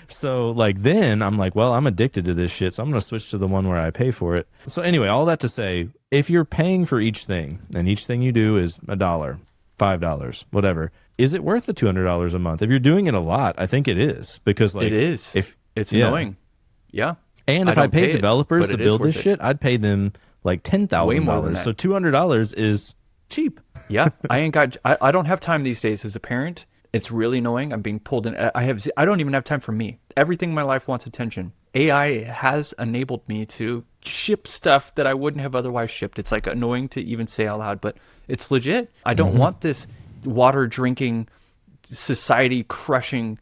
Speaker 4: So then I'm like, well, I'm addicted to this shit. So I'm going to switch to the one where I pay for it. So anyway, all that to say, if you're paying for each thing and each thing you do is $1, $5, whatever, is it worth the $200 a month? If you're doing it a lot, I think it is because
Speaker 5: it is.
Speaker 4: If
Speaker 5: It's annoying. Yeah.
Speaker 4: And if I
Speaker 5: don't pay
Speaker 4: paid
Speaker 5: it,
Speaker 4: developers
Speaker 5: but
Speaker 4: to
Speaker 5: it is
Speaker 4: build this
Speaker 5: worth it.
Speaker 4: shit, I'd pay them
Speaker 5: Way more than
Speaker 4: $10,000.
Speaker 5: that.
Speaker 4: So $200 is cheap.
Speaker 5: Yeah, I don't have time these days as a parent. It's really annoying. I'm being pulled in. I don't even have time for me. Everything in my life wants attention. AI has enabled me to ship stuff that I wouldn't have otherwise shipped. It's like annoying to even say out loud, but it's legit. I don't want this water drinking, society crushing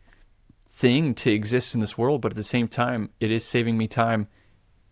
Speaker 5: thing to exist in this world, but at the same time, it is saving me time.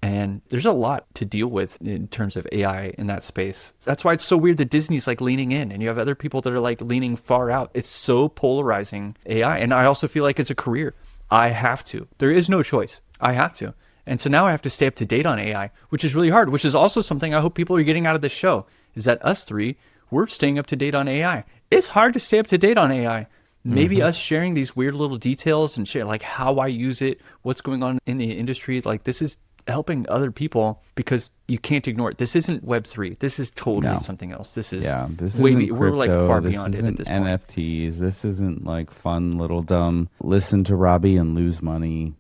Speaker 5: And there's a lot to deal with in terms of AI in that space. That's why it's so weird that Disney's like leaning in and you have other people that are like leaning far out. It's so polarizing, AI. And I also feel like it's a career. I have to. There is no choice. I have to. And so now I have to stay up to date on AI, which is really hard, which is also something I hope people are getting out of this show, is that us three, we're staying up to date on AI. It's hard to stay up to date on AI. Maybe us sharing these weird little details and share like how I use it, what's going on in the industry. Like this is helping other people because you can't ignore it. This isn't Web3. This is totally something else. This is
Speaker 6: this
Speaker 5: way
Speaker 6: isn't
Speaker 5: we're like far
Speaker 6: this
Speaker 5: beyond it
Speaker 6: isn't
Speaker 5: at this point.
Speaker 6: NFTs. This isn't like fun little dumb listen to Robbie and lose money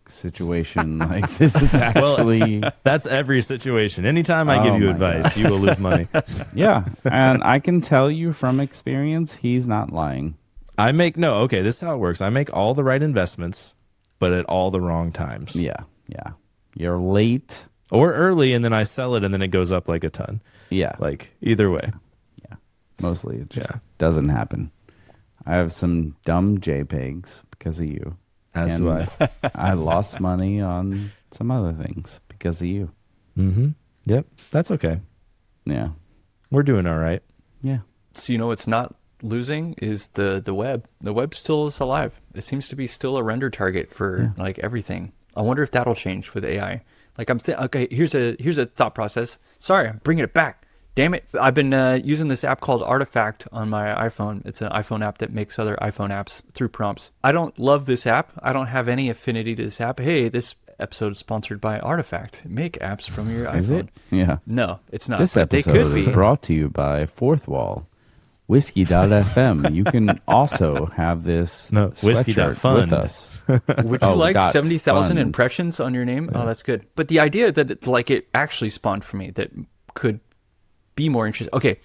Speaker 6: situation. Like this is actually
Speaker 4: That's every situation. Anytime I give you
Speaker 6: my
Speaker 4: advice, you will lose money.
Speaker 6: yeah. And I can tell you from experience, he's not lying.
Speaker 4: Okay, this is how it works. I make all the right investments, but at all the wrong times.
Speaker 6: Yeah. You're late.
Speaker 4: Or early, and then I sell it, and then it goes up like a ton.
Speaker 6: Yeah.
Speaker 4: Like, either way.
Speaker 6: Yeah. Mostly it just doesn't happen. I have some dumb JPEGs because of you.
Speaker 4: As do I.
Speaker 6: I lost money on some other things because of you.
Speaker 4: Mm-hmm. Yep. That's okay.
Speaker 6: Yeah.
Speaker 4: We're doing all right.
Speaker 6: Yeah.
Speaker 5: So it's not losing is the web. The web still is alive. It seems to be still a render target for like everything. I wonder if that'll change with AI. Like okay, here's a thought process. Sorry, I'm bringing it back. Damn it. I've been using this app called Artifact on my iPhone. It's an iPhone app that makes other iPhone apps through prompts. I don't love this app. I don't have any affinity to this app. Hey, this episode is sponsored by Artifact. Make apps from your iPhone.
Speaker 6: Is it? Yeah.
Speaker 5: No, it's not.
Speaker 6: This
Speaker 5: But they
Speaker 6: episode
Speaker 5: could
Speaker 6: is
Speaker 5: be.
Speaker 6: brought to you by Fourth Wall. Whiskey.fm. You can also have this sweatshirt
Speaker 4: Whiskey.fun.
Speaker 6: with us.
Speaker 5: Would you like
Speaker 6: dot
Speaker 5: 70,000
Speaker 6: fun.
Speaker 5: impressions on your name? Oh, that's good. But the idea that it actually spawned for me that could be more interesting. Okay,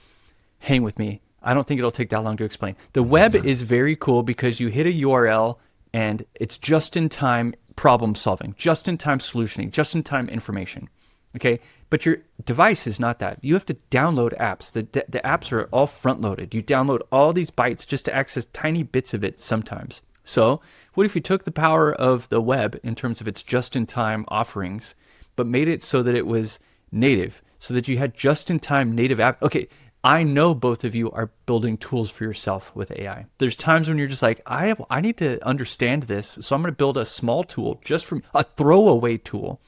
Speaker 5: hang with me. I don't think it'll take that long to explain. The web is very cool because you hit a URL and it's just-in-time problem solving, just-in-time solutioning, just-in-time information. Okay, but your device is not that. You have to download apps. The apps are all front-loaded. You download all these bytes just to access tiny bits of it sometimes. So what if you took the power of the web in terms of its just-in-time offerings, but made it so that it was native, so that you had just-in-time native app? Okay, I know both of you are building tools for yourself with AI. There's times when you're just like, I need to understand this, so I'm going to build a small tool, just from a throwaway tool.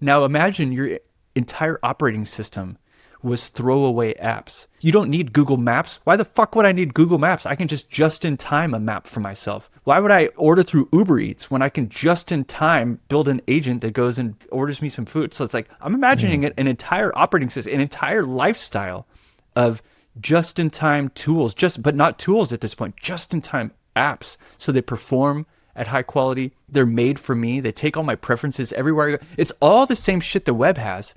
Speaker 5: Now imagine your entire operating system was throwaway apps. You don't need Google Maps. Why the fuck would I need Google Maps? I can just in time a map for myself. Why would I order through Uber Eats when I can just in time build an agent that goes and orders me some food? So it's like, I'm imagining an entire operating system, an entire lifestyle of just in time tools, but not tools at this point, just in time apps. So they perform at high quality. They're made for me. They take all my preferences everywhere I go. It's all the same shit the web has,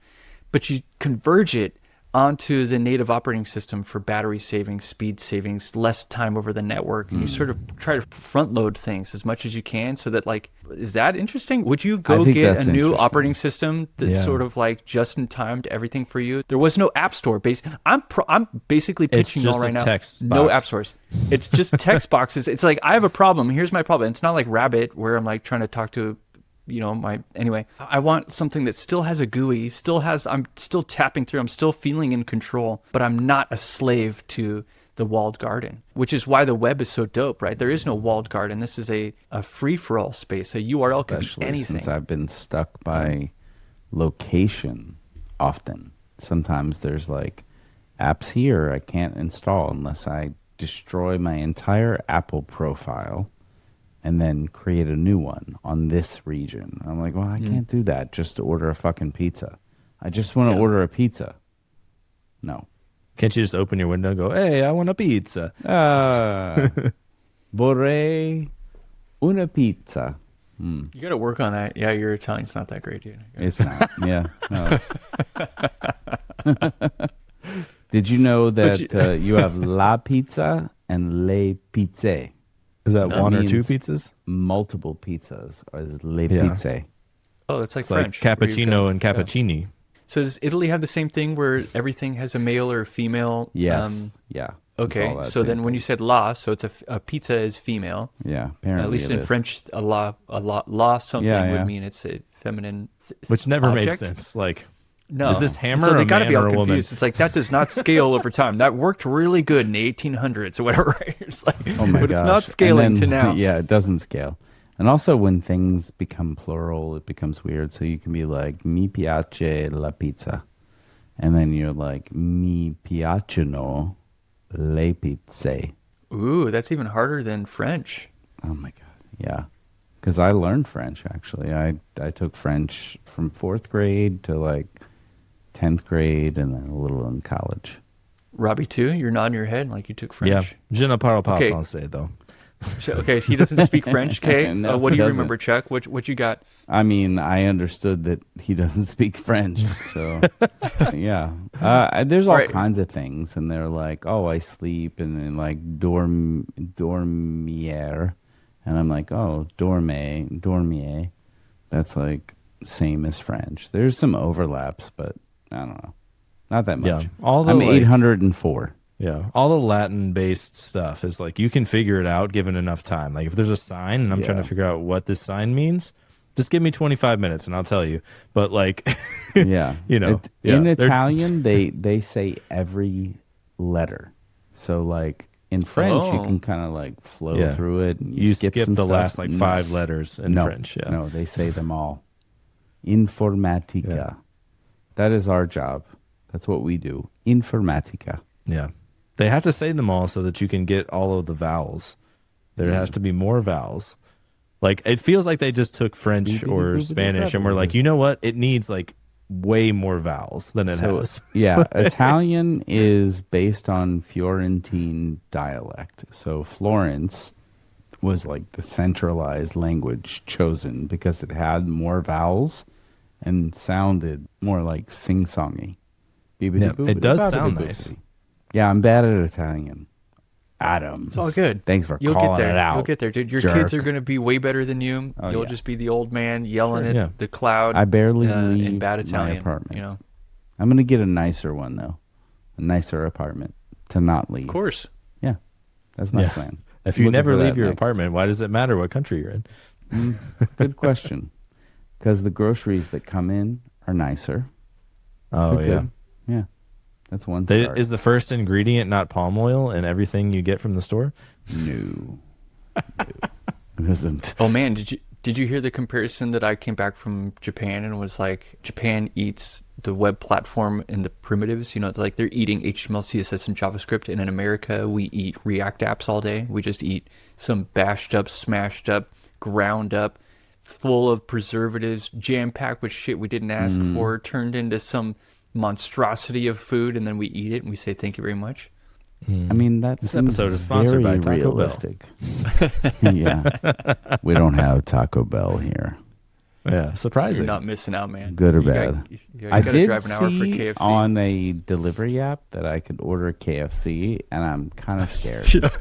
Speaker 5: but you converge it onto the native operating system for battery savings, speed savings, less time over the network. And you sort of try to front load things as much as you can so that like, is that interesting? Would you go
Speaker 6: think
Speaker 5: get
Speaker 6: that's
Speaker 5: a new
Speaker 6: interesting.
Speaker 5: operating system that's sort of like just in time to everything for you? There was no app store. I'm basically pitching
Speaker 4: just
Speaker 5: all right
Speaker 4: a
Speaker 5: now.
Speaker 4: text
Speaker 5: No
Speaker 4: box.
Speaker 5: app stores. It's just text boxes. It's like, I have a problem. Here's my problem. It's not like Rabbit where I'm like trying to talk to anyway, I want something that still has a GUI, I'm still tapping through, I'm still feeling in control, but I'm not a slave to the walled garden, which is why the web is so dope, right? There is no walled garden. This is a free-for-all space. A URL can be
Speaker 6: Especially
Speaker 5: anything.
Speaker 6: since I've been stuck by location often. Sometimes there's like apps here I can't install unless I destroy my entire Apple profile and then create a new one on this region. I'm like, well, I can't do that just to order a fucking pizza. I just want to order a pizza. No.
Speaker 4: Can't you just open your window and go, hey, I want a pizza?
Speaker 6: Vorrei una pizza.
Speaker 5: You got to work on that. Yeah, your Italian's not that great, dude.
Speaker 6: It's not. Yeah. No. Did you know that you have la pizza and le pizze?
Speaker 4: Is that
Speaker 6: That
Speaker 4: one or two
Speaker 6: means
Speaker 4: pizzas?
Speaker 6: Multiple pizzas is le
Speaker 4: Yeah.
Speaker 6: pizze.
Speaker 5: Oh, that's like
Speaker 4: It's
Speaker 5: French.
Speaker 4: like
Speaker 5: where you go-
Speaker 4: cappuccino and cappuccini.
Speaker 5: So does Italy have the same thing where everything has a male or a female?
Speaker 6: Yes. Yeah. It's
Speaker 5: Okay.
Speaker 6: all that
Speaker 5: So
Speaker 6: same
Speaker 5: then when
Speaker 6: thing.
Speaker 5: you said la, so it's a pizza is female.
Speaker 6: Yeah, apparently
Speaker 5: At least
Speaker 6: it
Speaker 5: in
Speaker 6: is.
Speaker 5: French, la something
Speaker 6: Yeah, yeah.
Speaker 5: would mean it's a feminine.
Speaker 4: Which never made
Speaker 5: object.
Speaker 4: sense. Like,
Speaker 5: No.
Speaker 4: is this hammer
Speaker 5: so they
Speaker 4: a
Speaker 5: gotta
Speaker 4: man
Speaker 5: be all
Speaker 4: or a woman?
Speaker 5: confused. It's like that does not scale over time. That worked really good in the 1800s or whatever. Right? It's like,
Speaker 6: Oh my
Speaker 5: but
Speaker 6: gosh.
Speaker 5: it's not
Speaker 6: And
Speaker 5: scaling
Speaker 6: then-
Speaker 5: to now.
Speaker 6: Yeah, it doesn't scale. And also when things become plural, it becomes weird. So you can be like, mi piace la pizza. And then you're like, mi piacciono le pizze.
Speaker 5: Ooh, that's even harder than French.
Speaker 6: Oh my God. Yeah. Because I learned French, actually. I took French from 4th grade to like 10th grade and then a little in college.
Speaker 5: Robbie too. You're nodding your head like you took
Speaker 4: Yeah.
Speaker 5: French.
Speaker 4: Je ne parle pas
Speaker 5: Okay.
Speaker 4: français, though.
Speaker 5: Okay, he doesn't speak French. Okay,
Speaker 6: No,
Speaker 5: what do
Speaker 6: he
Speaker 5: you
Speaker 6: doesn't.
Speaker 5: remember, Chuck? What you got?
Speaker 6: I mean, I understood that he doesn't speak French, so yeah. There's all
Speaker 5: Right.
Speaker 6: kinds of things, and they're like, "Oh, I sleep," and then like dormier, and I'm like, "Oh, dormier." That's like same as French. There's some overlaps, but I don't know, not that much.
Speaker 4: Yeah. All the,
Speaker 6: I'm
Speaker 4: like-
Speaker 6: 804.
Speaker 4: Yeah. All the Latin-based stuff is like, you can figure it out given enough time. Like, if there's a sign and I'm trying to
Speaker 6: Yeah.
Speaker 4: figure out what this sign means, just give me 25 minutes and I'll tell you. But, like,
Speaker 6: Yeah,
Speaker 4: you know,
Speaker 6: in
Speaker 4: they're-
Speaker 6: Italian, they say every letter. So like in French, you
Speaker 5: Oh.
Speaker 6: can kind of like flow
Speaker 4: Yeah.
Speaker 6: through it. And
Speaker 4: you
Speaker 6: skip
Speaker 4: skip
Speaker 6: some
Speaker 4: the
Speaker 6: stuff.
Speaker 4: last, like,
Speaker 6: No.
Speaker 4: 5 letters in
Speaker 6: No,
Speaker 4: French. Yeah.
Speaker 6: no, they say them all. Informatica.
Speaker 4: Yeah.
Speaker 6: That is our job. That's what we do. Informatica.
Speaker 4: Yeah. They have to say them all so that you can get all of the vowels. There has to be more vowels. Like, it feels like they just took French or Spanish and were like, you know what? It needs like way more vowels than it
Speaker 6: So,
Speaker 4: has.
Speaker 6: yeah, Italian is based on Florentine dialect. So Florence was like the centralized language chosen because it had more vowels and sounded more like sing-songy.
Speaker 4: Yeah, it does sound nice.
Speaker 6: Yeah, I'm bad at Italian. Adam.
Speaker 5: It's all good.
Speaker 6: Thanks for
Speaker 5: You'll
Speaker 6: calling
Speaker 5: get there.
Speaker 6: it out.
Speaker 5: You'll get there, dude. Your
Speaker 6: jerk.
Speaker 5: kids are going to be way better than you.
Speaker 6: Oh,
Speaker 5: You'll
Speaker 6: yeah.
Speaker 5: just be the old man yelling
Speaker 4: Sure,
Speaker 5: at
Speaker 4: yeah.
Speaker 5: the cloud.
Speaker 6: I barely
Speaker 5: in
Speaker 6: leave
Speaker 5: bad
Speaker 6: my
Speaker 5: Italian.
Speaker 6: apartment.
Speaker 5: You know,
Speaker 6: I'm going to get a nicer one, though. A nicer apartment to not leave.
Speaker 5: of course.
Speaker 6: Yeah, that's my
Speaker 4: Yeah.
Speaker 6: plan.
Speaker 4: If you
Speaker 6: Looking
Speaker 4: never
Speaker 6: for that
Speaker 4: leave your
Speaker 6: next.
Speaker 4: apartment, why does it matter what country you're in?
Speaker 6: Good question. Because the groceries that come in are nicer.
Speaker 4: Oh,
Speaker 6: They're
Speaker 4: yeah.
Speaker 6: good. Yeah. That's one
Speaker 4: They,
Speaker 6: start.
Speaker 4: is the first ingredient not palm oil in everything you get from the store?
Speaker 6: No. It isn't.
Speaker 5: Oh man, did you hear the comparison that I came back from Japan and was like, Japan eats the web platform and the primitives, you know, like they're eating HTML, CSS, and JavaScript, and in America we eat React apps all day. We just eat some bashed up, smashed up, ground up, full of preservatives, jam packed with shit we didn't ask for, turned into some monstrosity of food, and then we eat it and we say thank you very much.
Speaker 6: I mean, that's
Speaker 4: This episode is sponsored by Taco Bell.
Speaker 6: realistic. Yeah. We don't have Taco Bell here.
Speaker 4: Yeah, surprising.
Speaker 5: You're not missing out, man.
Speaker 6: Good or
Speaker 5: You
Speaker 6: bad?
Speaker 5: Got, you
Speaker 6: I
Speaker 5: gotta
Speaker 6: did
Speaker 5: drive an hour for
Speaker 6: see
Speaker 5: KFC.
Speaker 6: on a delivery app that I could order KFC, and I'm kind of scared.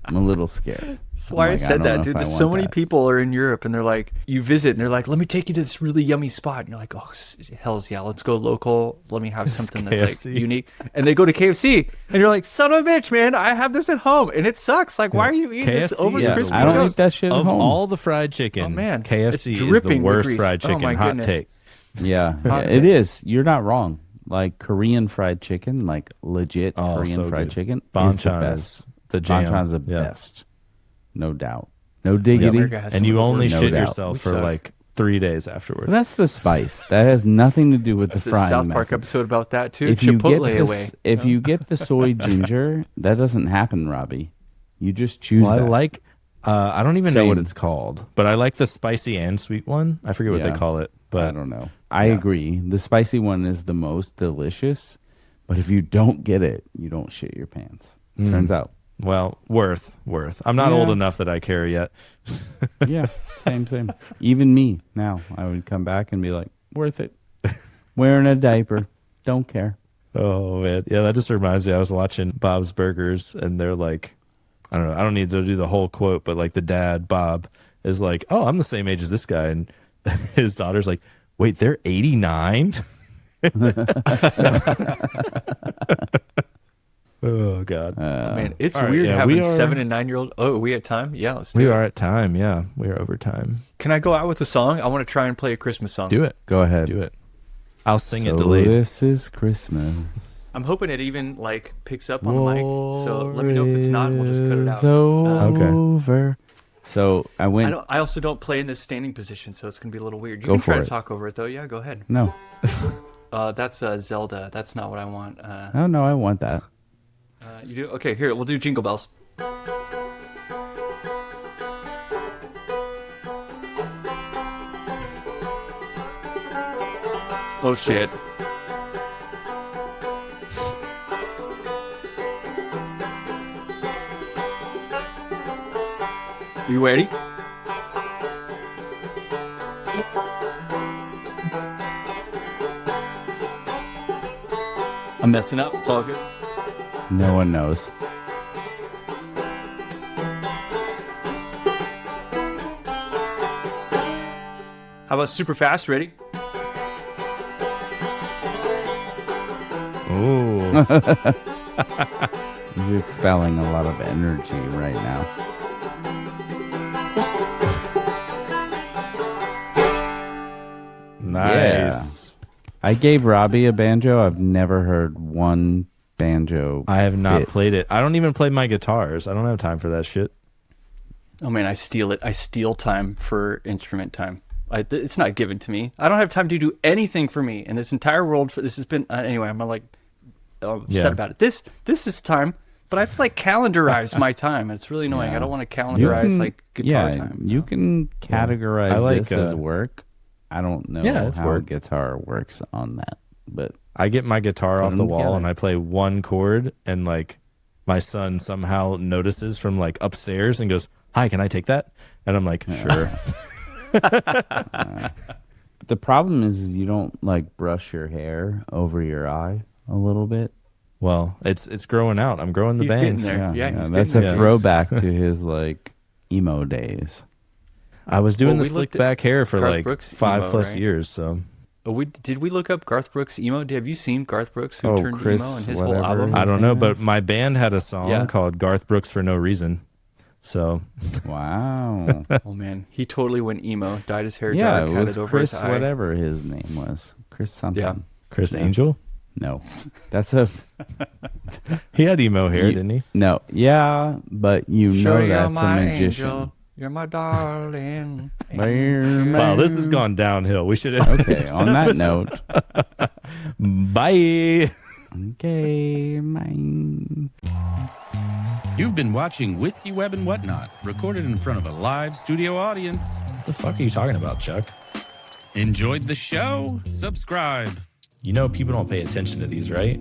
Speaker 6: I'm a little scared.
Speaker 5: That's why I said that, dude. There's so many people are in Europe and they're like, you visit and they're like, let me take you to this really yummy spot. And you're like, oh, hells yeah, let's go local. Let me have something that's like
Speaker 4: KFC.
Speaker 5: unique. And they go to KFC and you're like, son of a bitch, man, I have this at home and it sucks. Like, why are you eating this
Speaker 4: KFC
Speaker 5: over
Speaker 4: is the
Speaker 5: Christmas?
Speaker 6: I don't
Speaker 4: worst.
Speaker 6: eat that shit at
Speaker 4: Of
Speaker 6: home.
Speaker 4: all the fried chicken,
Speaker 5: Oh, man.
Speaker 4: KFC
Speaker 5: It's
Speaker 4: is the
Speaker 5: dripping with
Speaker 4: worst
Speaker 5: grease.
Speaker 4: fried
Speaker 5: Oh,
Speaker 4: chicken.
Speaker 5: my
Speaker 4: Hot
Speaker 5: goodness.
Speaker 4: take.
Speaker 6: Yeah,
Speaker 5: Hot
Speaker 6: it
Speaker 5: take.
Speaker 6: is. You're not wrong. Like Korean fried chicken, like legit
Speaker 4: Oh,
Speaker 6: Korean
Speaker 4: so
Speaker 6: fried
Speaker 4: good.
Speaker 6: chicken, is the
Speaker 4: Banchan
Speaker 6: best.
Speaker 4: is the jam.
Speaker 6: Banchan's the
Speaker 4: Yeah.
Speaker 6: best, no doubt. No diggity.
Speaker 5: America has
Speaker 4: And
Speaker 5: some
Speaker 4: you
Speaker 5: of the
Speaker 4: only
Speaker 5: worst.
Speaker 6: No
Speaker 4: shit
Speaker 6: doubt.
Speaker 4: yourself
Speaker 5: We
Speaker 4: for
Speaker 5: suck.
Speaker 4: like 3 days afterwards.
Speaker 6: That's the spice. That has nothing to do with the
Speaker 5: There's a
Speaker 6: frying
Speaker 5: South Park
Speaker 6: method.
Speaker 5: episode about that too.
Speaker 6: If you get
Speaker 5: Chipotle
Speaker 6: the,
Speaker 5: away.
Speaker 6: if you get the soy ginger, that doesn't happen, Robbie. You just choose
Speaker 4: Well, I
Speaker 6: that.
Speaker 4: like. I don't even know what
Speaker 6: Same.
Speaker 4: it's called, but I like the spicy and sweet one. I forget what
Speaker 6: Yeah.
Speaker 4: they call it,
Speaker 6: I
Speaker 4: but
Speaker 6: don't know. I agree. The spicy one is the most delicious, but if you don't get it, you don't shit your pants. Turns out.
Speaker 4: well, worth. I'm not
Speaker 6: Yeah.
Speaker 4: old enough that I care yet.
Speaker 6: Yeah, same. Even me now, I would come back and be like, worth it. Wearing a diaper, don't care.
Speaker 4: Oh man, yeah, that just reminds me. I was watching Bob's Burgers, and they're like, I don't know, I don't need to do the whole quote, but like the dad Bob is like, "Oh, I'm the same age as this guy," and his daughter's like, "Wait, they're 89." Oh God,
Speaker 5: Man, it's
Speaker 4: all right,
Speaker 5: weird
Speaker 4: yeah,
Speaker 5: having
Speaker 4: we are-
Speaker 5: 7 and 9-year-old. Oh, are we at time? Yeah, let's do
Speaker 4: we
Speaker 5: it.
Speaker 4: are at time. Yeah, we are over time.
Speaker 5: Can I go out with a song? I want to try and play a Christmas song.
Speaker 4: Do it.
Speaker 6: Go ahead.
Speaker 4: Do it. I'll sing
Speaker 6: So
Speaker 4: it delayed.
Speaker 6: this is Christmas.
Speaker 5: I'm hoping it even like picks up on the mic. So let me know if it's not. We'll just cut it out.
Speaker 6: Is over.
Speaker 4: Okay.
Speaker 6: So I went.
Speaker 5: I also don't play in this standing position, so it's gonna be a little weird. You
Speaker 6: Go
Speaker 5: can try
Speaker 6: for
Speaker 5: to
Speaker 6: it.
Speaker 5: talk over it though. Yeah, go ahead.
Speaker 6: No.
Speaker 5: That's Zelda. That's not what I want.
Speaker 6: Oh no, I want that.
Speaker 5: You do? Okay, here we'll do Jingle Bells. Oh shit. You ready? I'm messing up. It's all good.
Speaker 6: No one knows.
Speaker 5: How about super fast? Ready?
Speaker 4: Ooh.
Speaker 6: You're expelling a lot of energy right now.
Speaker 4: Nice.
Speaker 6: I gave Robbie a banjo. I've never heard one banjo.
Speaker 4: I have not
Speaker 6: bit.
Speaker 4: played it. I don't even play my guitars. I don't have time for that shit.
Speaker 5: Oh man, I steal it. I steal time for instrument time. It's not given to me. I don't have time to do anything for me. And this entire world, this has been anyway. I'm like upset about it. This is time, but I have to like calendarize my time. It's really annoying.
Speaker 6: Yeah.
Speaker 5: I don't want to calendarize like guitar
Speaker 6: yeah,
Speaker 5: time.
Speaker 6: you can categorize
Speaker 4: I like,
Speaker 6: this as work. I don't know
Speaker 4: Yeah, it's
Speaker 6: how
Speaker 4: work.
Speaker 6: guitar works on that, but
Speaker 4: I get my guitar
Speaker 6: Put
Speaker 4: off the
Speaker 6: them
Speaker 4: wall
Speaker 6: together.
Speaker 4: and I play one chord, and like my son somehow notices from like upstairs and goes, "Hi, can I take that?" And I'm like, "Sure."
Speaker 6: the problem is you don't like brush your hair over your eye a little bit.
Speaker 4: Well, it's growing out. I'm growing the
Speaker 5: He's getting
Speaker 4: bangs.
Speaker 5: there. Yeah, he's
Speaker 6: that's
Speaker 5: getting
Speaker 6: a
Speaker 5: there.
Speaker 6: throwback to his like emo days.
Speaker 4: I was doing
Speaker 5: Well,
Speaker 4: the
Speaker 5: we
Speaker 4: slick
Speaker 5: looked at
Speaker 4: back hair for
Speaker 5: Garth
Speaker 4: like
Speaker 5: Brooks
Speaker 4: 5+
Speaker 5: emo, right?
Speaker 4: years. So
Speaker 5: Did we look up Garth Brooks emo? Have you seen Garth Brooks who
Speaker 6: Oh,
Speaker 5: turned
Speaker 6: Chris,
Speaker 5: emo and his whole
Speaker 6: whatever
Speaker 5: album?
Speaker 6: his
Speaker 4: I don't know,
Speaker 6: name
Speaker 4: but
Speaker 6: is?
Speaker 4: my band had a song
Speaker 5: Yeah.
Speaker 4: called Garth Brooks for No Reason. So
Speaker 6: Wow.
Speaker 5: Oh man, he totally went emo. Dyed his hair
Speaker 6: yeah,
Speaker 5: dark.
Speaker 6: it
Speaker 5: Had
Speaker 6: was
Speaker 5: it over
Speaker 6: Chris,
Speaker 5: his eye.
Speaker 6: whatever his name was. Chris something.
Speaker 5: Yeah.
Speaker 4: Chris Angel,
Speaker 6: No, that's a
Speaker 4: he had emo hair,
Speaker 6: You-
Speaker 4: didn't he?
Speaker 6: no. Yeah, but you know
Speaker 5: Sure, you're
Speaker 6: that's a
Speaker 5: my
Speaker 6: magician.
Speaker 5: angel. You're my darling.
Speaker 4: Wow, this has gone downhill. We should have.
Speaker 6: Okay, on that note.
Speaker 4: Bye.
Speaker 6: Okay, mine.
Speaker 3: You've been watching Whiskey Web and Whatnot, recorded in front of a live studio audience.
Speaker 4: What the fuck are you talking about, Chuck?
Speaker 3: Enjoyed the show? Subscribe.
Speaker 4: You know people don't pay attention to these, right?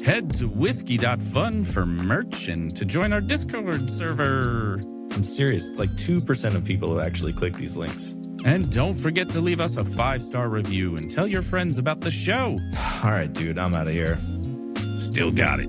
Speaker 3: Head to whiskey.fun for merch and to join our Discord server.
Speaker 4: I'm serious. It's like 2% of people who actually click these links.
Speaker 3: And don't forget to leave us a 5-star review and tell your friends about the show.
Speaker 4: All right, dude, I'm out of here.
Speaker 3: Still got it.